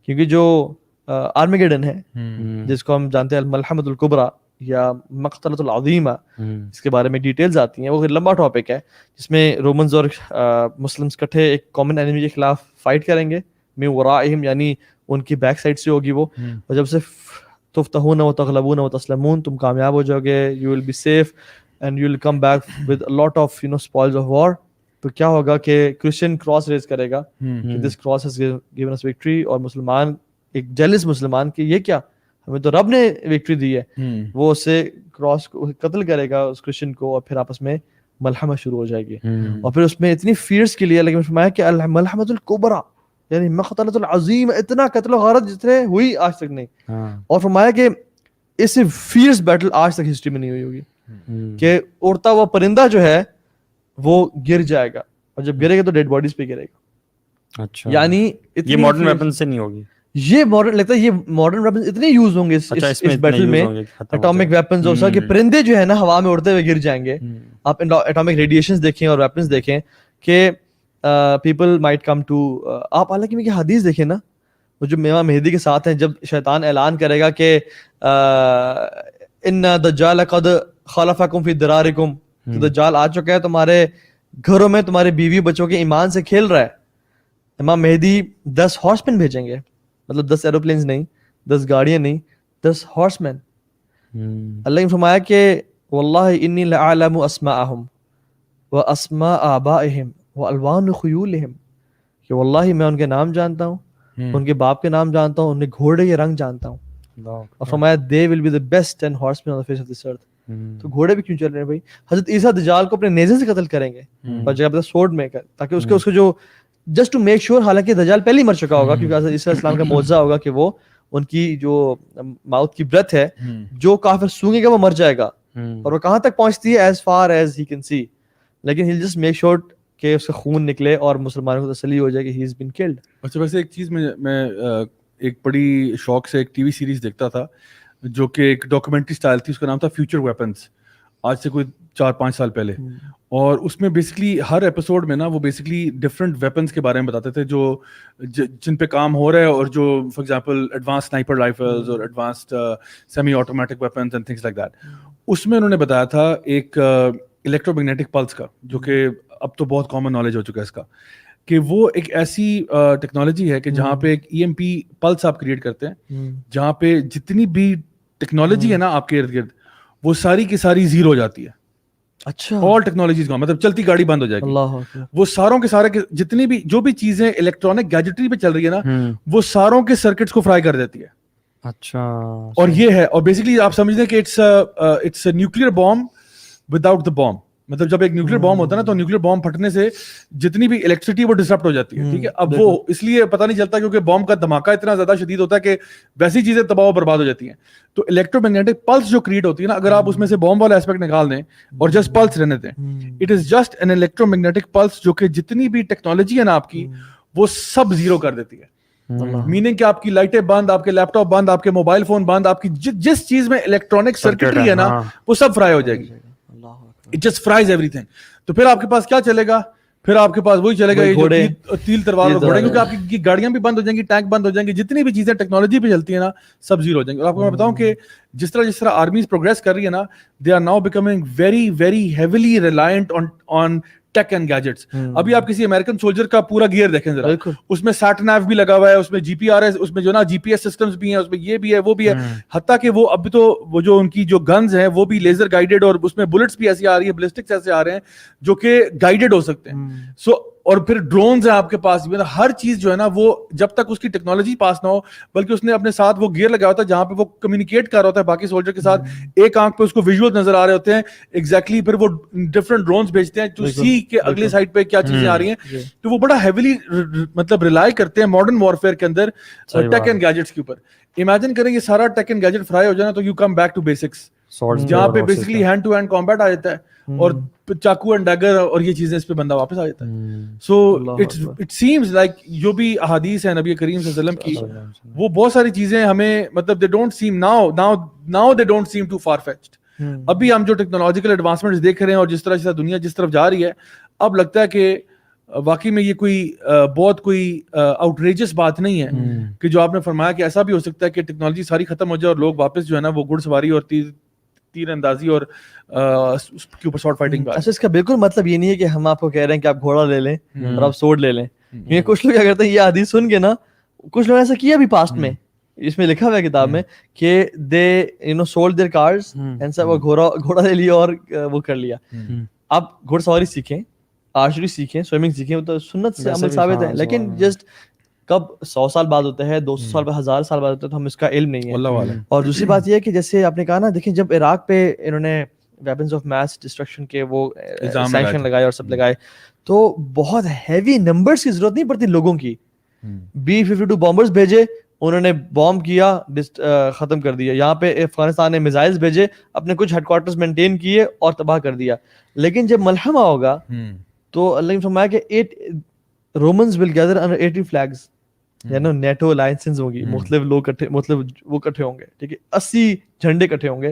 کیونکہ جو آرمیگیڈن ہے جس کو ہم جانتے ہیں الملحمۃ الکبریٰ یا مقتلۃ العظیمہ, اس کے بارے میں ڈیٹیلز آتی ہیں. وہ لمبا ٹاپک ہے جس میں رومنز اور مسلمس کٹھے ایک کامن انیمی کے خلاف فائٹ کریں گے. من ورائہم, یعنی ان کی بیک سائڈ سے ہوگی وہ, اور جب سے تفتحون و تغلبون و تسلمون, تم کامیاب ہو جاؤ گے, you will be safe and you will come back with lot of spoils of war. تو کیا ہوگا کہ کرسچن کراس ریز کرے گا, this cross has given us victory, اور مسلمان ایک جیلس مسلمان کہ یہ کیا, ہمیں تو رب نے وکٹری دی ہے, وہ اسے کراس کو قتل کرے گا اس کرسچن کو, اور پھر آپس میں ملحمہ شروع ہو جائے گی. اور پھر اس میں اتنی فیئرس کے لیے لیکن فرمایا کہ الملحمۃ الکبریٰ یعنی مقتلۃ العظیم, اتنا قتل و غارت جتنے ہوئی آج تک نہیں. اور فرمایا کہ اس سے فیئرس بیٹل آج تک ہسٹری میں نہیں ہوئی ہوگی, کہ اڑتا ہوا پرندہ جو ہے وہ گر جائے گا, اور جب گرے گا تو ڈیڈ باڈیز پہ گرے گا. اچھا, یعنی یہ ماڈرن ویپن سے نہیں ہوگی, یہ ماڈرن لگتا ہے, یہ ماڈرن ویپنز اتنے یوز ہوں گے اس بیٹل میں, اٹامک ویپنز اور کہ پرندے جو ہے نا ہوا میں اڑتے ہوئے گر جائیں گے. آپ اٹامک ریڈیشنز دیکھیں اور ویپنز دیکھیں کہ پیپل مائٹ کم ٹو, آپ حالانکہ میں حدیث دیکھیں نا, وہ جو امام مہدی کے ساتھ ہیں, جب شیطان اعلان کرے گا کہ ان دجال قد خلفکم فی درارکم, دجال آ چکا ہے تمہارے گھروں میں, تمہارے بیوی بچوں کے ایمان سے کھیل رہا ہے. امام مہدی 10 ہارس مین بھیجیں گے, مطلب 10 ایروپلینز نہیں, 10 گاڑیاں نہیں, 10 ہارس مین. اللہ نے فرمایا کہ واللہ انی لعلم اسماءہم واسماء آبائہم والوان خیولہم, کہ واللہ میں ان کے نام جانتا ہوں, ان کے باپ کے نام جانتا ہوں, ان کے گھوڑے کے رنگ جانتا ہوں. اور فرمایا they will be the best 10 horsemen on the face of this earth. تو گھوڑے بھی کیوں چل رہے ہیں بھائی؟ حضرت عیسیٰ دجال کو اپنے نیزے سے قتل کریں گے اور جگہ پہ سورڈ میں, تاکہ اس کو جو جسٹ ٹو میک شیور, حالانکہ دجال پہلے ہی مر چکا ہوگا, کیونکہ حضرت عیسیٰ السلام کا معجزہ ہوگا کہ وہ ان کی جو ماؤتھ کی برتھ ہے, جو کافر سونگے گا وہ مر جائے گا, اور وہ کہاں تک پہنچتی ہے as far as he can see, لیکن ہی جسٹ میک شیور کہ اس کا خون نکلے اور مسلمانوں کو تسلی ہو جائے کہ ہی از بین کلڈ. اچھا, ویسے ایک چیز میں ایک بڑی شوق سے ایک ٹی وی سیریز دیکھتا تھا جو کہ ایک ڈاکومنٹری سٹائل تھی, اس کا نام تھا فیوچر ویپنز. آج سے کوئی 4-5 سال پہلے, اور اس میں بیسکلی ہر ایپیسوڈ میں نا وہ بیسکلی ڈفرینٹ ویپنس کے بارے میں بتاتے تھے جو جن پہ کام ہو رہا ہے, اور جو for example advance sniper rifles اور advanced semi automatic weapons and things like that. اس میں انہوں نے بتایا تھا ایک الیکٹرو میگنیٹک پلس کا, جو کہ اب تو بہت کامن نالج ہو چکا ہے اس کا, کہ وہ ایک ایسی ٹیکنالوجی ہے کہ جہاں پہ ایک ای ایم پی پلس آپ کریٹ کرتے ہیں, جہاں پہ جتنی بھی ٹیکنالوجی ہے نا آپ کے ارد گرد وہ ساری کی ساری زیرو ہو جاتی ہے. اچھا, آل ٹیکنالوجیز کا مطلب چلتی گاڑی بند ہو جائے گی, وہ ساروں کے سارے جتنی بھی جو بھی چیزیں الیکٹرانک گیجٹری پہ چل رہی ہے نا وہ ساروں کے سرکٹس کو فرائی کر دیتی ہے. اچھا, اور یہ ہے, اور بیسکلی آپ سمجھ لیں کہ it's nuclear bomb without the bomb. مطلب جب ایک نیوکلیر بام ہوتا ہے نا تو نیوکلیر بام پھٹنے سے جتنی بھی الیکٹریسٹی وہ ڈسرپٹ ہو جاتی ہے, ٹھیک ہے. اب وہ اس لیے پتہ نہیں چلتا کیونکہ بام کا دھماکہ اتنا زیادہ شدید ہوتا ہے کہ ویسی چیزیں تباہ و برباد ہو جاتی ہیں. تو الیکٹرو میگنیٹک پلس جو کریٹ ہوتی ہے نا, اگر آپ اس میں سے بام والا ایسپیکٹ نکال دیں اور جسٹ پلس رہنے دیں, it is just an electro magnetic plus جو کہ جتنی بھی ٹیکنالوجی ہے نا آپ کی وہ سب زیرو کر دیتی ہے. میننگ کہ آپ کی لائٹیں بند, آپ کے لیپ ٹاپ بند, آپ کے موبائل فون بند, آپ کی جس چیز میں الیکٹرانک سرکٹری ہے نا وہ سب فرائی ہو جائے گی. It just fries every thing. تو پھر آپ کے پاس کیا چلے گا, پھر آپ کے پاس وہی چلے گا جو تیل تلوار اور گھوڑے, کیونکہ آپ کی گاڑیاں بھی بند ہو جائیں گی, ٹینک بند ہو جائیں گے, جتنی بھی چیزیں ٹیکنالوجی پہ چلتی ہیں نا سب زیرو ہو جائیں گے. اور آپ کو میں بتاؤں کہ جس طرح آرمیز پروگریس کر رہی ہے نا, they are now becoming very very heavily reliant on tech and gadgets. ابھی آپ کسی امریکن سولجر کا پورا گیئر دیکھیں ذرا, اس میں سیٹ نیو بھی لگا ہوا ہے, اس میں جی پی آر ایس, اس میں جو نا جی پی ایس سسٹمز بھی ہیں, اس میں یہ بھی ہے وہ بھی ہے, حتیٰ کہ وہ اب تو وہ جو ان کی جو گنز ہیں وہ بھی لیزر گائیڈڈ, اور اس میں بلٹس بھی ایسی آ رہی ہے, بلسٹکس ایسے آ رہے ہیں جو کہ گائیڈڈ ہو سکتے ہیں. سو اور پھر ڈرونز ہیں آپ کے پاس بھی, ہر چیز جو ہے نا وہ جب تک اس کی ٹیکنالوجی پاس نہ ہو, بلکہ اس نے اپنے ساتھ وہ گیئر لگایا ہوتا ہے جہاں پہ وہ کمیونیکیٹ کر رہا ہوتا ہے باقی سولجر کے ساتھ, ایک آنکھ پہ اس کو ویژول نظر آ رہے ہوتے ہیں ایگزیکٹلی, پھر وہ ڈفرنٹ ڈرونز بھیجتے ہیں ٹو سی کہ اگلی سائڈ پہ کیا چیزیں آ رہی ہیں. تو وہ بڑا ہیویلی مطلب ریلائی کرتے ہیں ماڈرن وارفیئر کے اندر ٹیک اینڈ گیجٹس کے اوپر. امیجن کریں یہ سارا ٹیک اینڈ گیجٹ فرائی ہو جائے نا تو you come back to basics, جہاں پہ basically hand to hand combat آ جاتا ہے, اور چاقو اینڈ ڈیگر اور یہ چیزیں اس پہ بندہ واپس آ جاتا ہے. سو اٹ سیمز لائک جو بھی احادیث ہیں نبی کریم صلی اللہ علیہ وسلم کی, وہ بہت ساری چیزیں ہمیں مطلب they don't seem now they don't seem too far fetched. ابھی ہم جو ٹیکنالوجیکل ایڈوانسمنٹ دیکھ رہے ہیں اور جس طرح دنیا جس طرف جا رہی ہے, اب لگتا ہے کہ واقعی میں یہ کوئی بہت کوئی آؤٹریجس بات نہیں ہے کہ جو آپ نے فرمایا کہ ایسا بھی ہو سکتا ہے کہ ٹیکنالوجی ساری ختم ہو جائے اور لوگ واپس جو ہے نا وہ گھڑ سواری اور تیر اندازی اور اس کے اوپر شارٹ فائٹنگ. اچھا, اس کا بالکل مطلب یہ نہیں ہے کہ ہم آپ کو کہہ رہے ہیں کہ آپ گھوڑا لے لیں اور آپ سورڈ لے لیں. یہ کچھ لوگ کیا کرتے ہیں, یہ حدیث سن کے نا, کچھ لوگ ایسا کیا بھی پاسٹ میں, اس میں لکھا ہوا ہے کتاب میں کہ they you know sold their cars and سب, گھوڑا لے لیا اور وہ کر لیا. آپ گھوڑ سواری سیکھیں, آرچری سیکھیں, سوئمنگ سیکھیں, تو سنت سے عمل ثابت ہے, لیکن جسٹ کب 100 سال بعد ہوتا ہے, 200 سال بعد, 1000 سال بعد ہوتا ہے, تو ہم اس کا علم نہیں ہے. اور دوسری بات یہ ہے کہ جیسے آپ نے کہا نا, دیکھیں جب عراق پہ انہوں نے ویپنز آف میس ڈسٹرکشن کے وہ سینکشن لگائے اور سب لگائے, تو بہت ہیوی نمبرز کی ضرورت نہیں پڑتی لوگوں کی. B-52 بامبرز بھیجے, انہوں نے بامب کیا, ختم کر دیا. یہاں پہ افغانستان نے میزائلز بھیجے, اپنے کچھ ہیڈ کوارٹرز مینٹین کیے اور تباہ کر دیا. لیکن جب ملحمہ ہوگا تو اللہ نے فرمایا کہ 8 رومنز ول گیدر انڈر 80 فلیگز, یعنی نیٹو الائنسز ہوگی, مختلف لوگ مطلب وہ اکٹھے ہوں گے, ٹھیک ہے, 80 جھنڈے اکٹھے ہوں گے.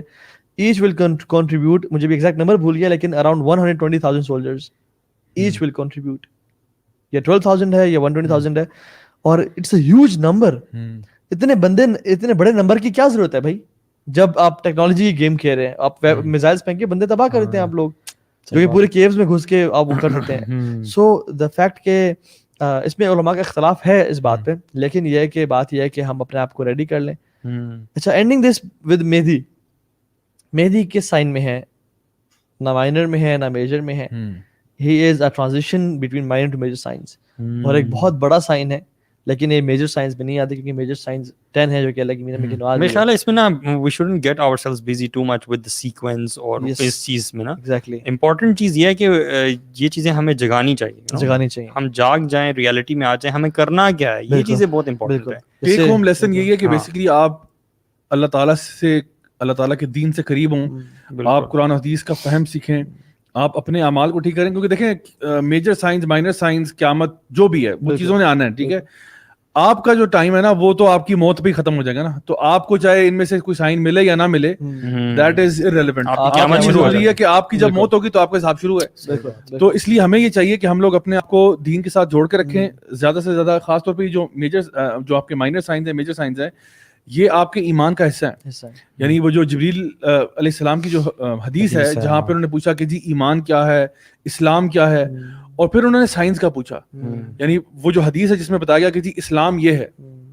ایچ ول کنٹریبیوٹ, مجھے بھی ایگزیکٹ نمبر بھول گیا, لیکن اراؤنڈ 120,000 سولجرز ایچ ول کنٹریبیوٹ. یا 12,000 ہے یا 120,000 ہے, اور اٹس اے ہیوج نمبر. اتنے بندے, اتنے بڑے نمبر کی کیا ضرورت ہے بھائی, جب آپ ٹیکنالوجی گیم کھیل رہے ہیں, آپ میزائلز پھینک کے بندے تباہ کر دیتے ہیں آپ لوگ, جو کہ پورے کیوز میں گھس کے آپ وہ کر سکتے ہیں. سو دا فیکٹ کہ اس میں علماء کا اختلاف ہے اس بات پہ, لیکن یہ ہے کہ بات یہ ہے کہ ہم اپنے آپ کو ریڈی کر لیں. اچھا, اینڈنگ دس ود مہدی. مہدی کس سائن میں ہے, نہ مائنر میں ہے نہ میجر میں ہے. He is a transition between minor to major science, اور ایک بہت بڑا سائن ہے, لیکن یہ میجر سائنس میں نہیں آتے کیونکہ میجر سائنس 10 ہے جو کہ اللہ کی مینہ میں گنوا. میرے خیال ہے اس میں نا we shouldn't get ourselves busy too much with the sequence اور اس چیز میں نا. ایگزیکٹلی, امپورٹنٹ چیز یہ ہے کہ یہ چیزیں ہمیں جگانی چاہیے, ہم جاگ جائیں, ریالٹی میں آ جائیں, ہمیں کرنا کیا ہے, یہ چیزیں بہت امپورٹنٹ ہے. ٹیک ہوم لیسن یہی ہے کہ بیسیکلی آپ اللہ تعالیٰ سے, اللہ تعالیٰ کے دین سے قریب ہوں, آپ قرآن حدیث کا فہم سیکھیں, آپ اپنے اعمال کو ٹھیک کریں, کیونکہ دیکھیں میجر سائنس, مائنر سائنس, قیامت جو بھی ہے وہ چیزوں نے آنا ہے, ٹھیک ہے. آپ کا جو ٹائم ہے نا وہ تو آپ کی موت پہ ہی ختم ہو جائے گا نا. تو آپ کو چاہے ان میں سے کوئی سائن ملے یا نہ ملے, دیٹ از ارریلیونٹ. آپ کی ضروری ہے کہ آپ کی جب موت ہوگی تو آپ کا حساب شروع ہے. تو اس لیے ہمیں یہ چاہیے کہ ہم لوگ اپنے آپ کو دین کے ساتھ جوڑ کے رکھیں زیادہ سے زیادہ, خاص طور پہ جو جو آپ کے مائنر سائنس ہیں, میجر سائنس ہیں, یہ آپ کے ایمان کا حصہ ہے. یعنی وہ جو جبریل علیہ السلام کی جو حدیث ہے جہاں پہ انہوں نے پوچھا کہ جی ایمان کیا ہے, اسلام کیا ہے, اور پھر انہوں نے سائنس کا پوچھا. یعنی وہ جو حدیث ہے جس میں بتایا گیا کہ جی اسلام یہ ہے,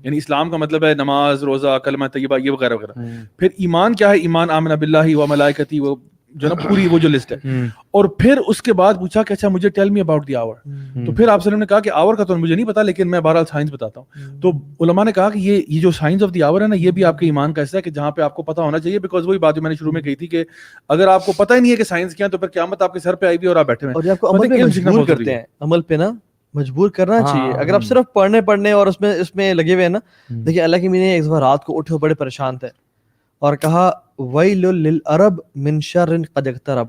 یعنی اسلام کا مطلب ہے نماز, روزہ, کلمہ طیبہ, یہ وغیرہ وغیرہ. پھر ایمان کیا ہے, ایمان آمن باللہ و ملائکتی, وہ جو نا پوری وہ جو لسٹ ہے. اور پھر اس کے بعد پوچھا کہ اچھا مجھے ٹیل می اباؤٹ دی آور. تو پھر آپ نے کہا کہ آور کا تو مجھے نہیں پتا, لیکن میں بہرحال سائنس بتاتا ہوں. تو علماء نے کہا کہ یہ جو سائنس آف دی آور ہے نا, یہ بھی آپ کے ایمان کا حصہ ہے کہ جہاں پہ آپ کو پتا ہونا چاہیے. بیکاز وہی بات جو میں نے شروع میں کہی تھی کہ اگر آپ کو پتہ ہی نہیں ہے کہ سائنس کیا, تو پھر قیامت آپ کے سر پہ آئی بھی اور آپ بیٹھے ہوئے ہیں. اور یہ آپ کو عمل پہ مجبور کرتے ہیں, عمل پہ نا مجبور کرنا چاہیے. اگر آپ صرف پڑھنے اور اس میں لگے ہوئے ہیں نا, دیکھیے اللہ کی میاں ایک دفعہ رات کو اٹھے بڑے پریشان تھے اور کہا ویل للعرب من شر قد اقترب,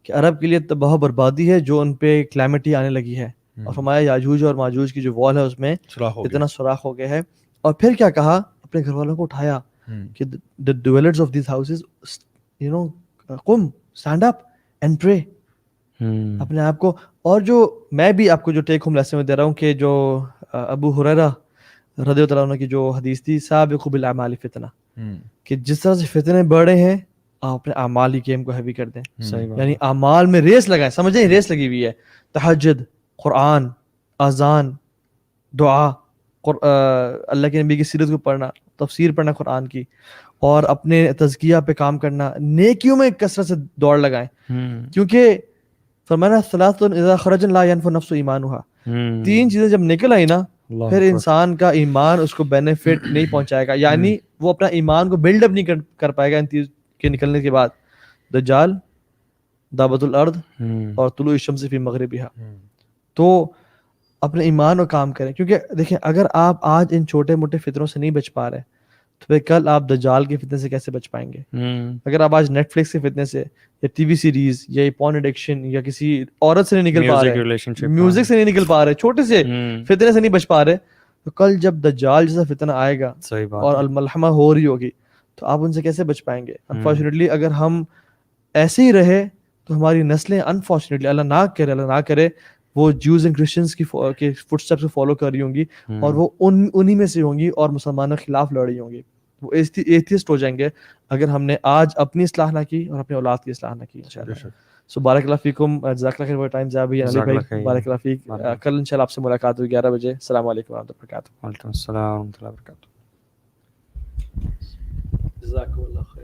کہ عرب کے لیے تباہ و بربادی ہے جو ان پہ کلیمٹی آنے لگی ہے. اور فرمایا یاجوج اور ماجوج کی جو وال ہے اس میں اتنا سوراخ ہو گیا ہے. اور پھر کیا کہا, اپنے گھر والوں کو اٹھایا کہ the dwellers of these houses, you know, قم, stand up and pray. اپنے آپ کو. اور جو میں بھی آپ کو جو ٹیک ہوم لیسن میں دے رہا ہوں کہ جو ابو ہریرہ رضی اللہ عنہ کی جو حدیث تھی, سابقوا بالاعمال فتنہ, کہ جس طرح سے فتنے بڑھے ہیں آپ اپنے اعمال کی گیم کو ہیوی کر دیں. یعنی اعمال میں ریس لگائیں, سمجھیں ریس لگی ہوئی ہے. تہجد, قرآن, اذان, دعا, اللہ کے نبی کی سیرت کو پڑھنا, تفسیر پڑھنا قرآن کی, اور اپنے تزکیہ پہ کام کرنا, نیکیوں میں کثرت سے دوڑ لگائیں. کیونکہ فرمانا ثلاث اذا خرج لا ينفع نفس ایمانها, 3 چیزیں جب نکل آئی نا پھر انسان کا ایمان اس کو بینیفٹ نہیں پہنچائے گا. یعنی وہ اپنا ایمان کو بلڈ اپ نہیں کر پائے گا ان تین کے نکلنے کے بعد. دجال, دعوت الارض, اور طلوع الشمس فی مغربها. تو اپنے ایمان اور کام کریں, کیونکہ دیکھیں اگر آپ آج ان چھوٹے موٹے فطروں سے نہیں بچ پا رہے تو پھر کل آپ دجال کے فتنے سے کیسے بچ پائیں گے. اگر آپ آج نیٹ فلکس کے فتنے سے یا ٹی وی سیریز یا پورن ایڈکشن یا کسی عورت سے نہیں نکل پا رہے, میوزک سے نہیں نکل پا رہے, چھوٹے سے فتنے سے نہیں بچ پا رہے, تو کل جب دجال جیسا فتنہ آئے گا اور الملحمہ ہو رہی ہوگی تو آپ ان سے کیسے بچ پائیں گے. انفارچونیٹلی اگر ہم ایسے ہی رہے تو ہماری نسلیں انفارچونیٹلی اللہ نہ کرے وہ جوز اینڈ کرسچنس کی فٹ اسٹیپس کو فالو کر رہی ہوں گی, اور وہ انہی میں سے ہوں گی اور مسلمانوں کے خلاف لڑ رہی ہوں گی. وہ ایتھیسٹ ہو جائیں گے اگر ہم نے آج اپنی اصلاح نہ کی اور اپنے اولاد کی اصلاح نہ کی. انشاءاللہ. سو بارک اللہ فیکم, جزاک اللہ خیر فار ٹائم. علی بھائی بارک اللہ فیک. کل انشاءاللہ آپ سے ملاقات ہوگی 11 بجے. السلام علیکم ورحمۃ اللہ وبرکاتہ. وعلیکم السلام ورحمۃ اللہ وبرکاتہ. جزاک اللہ خیر.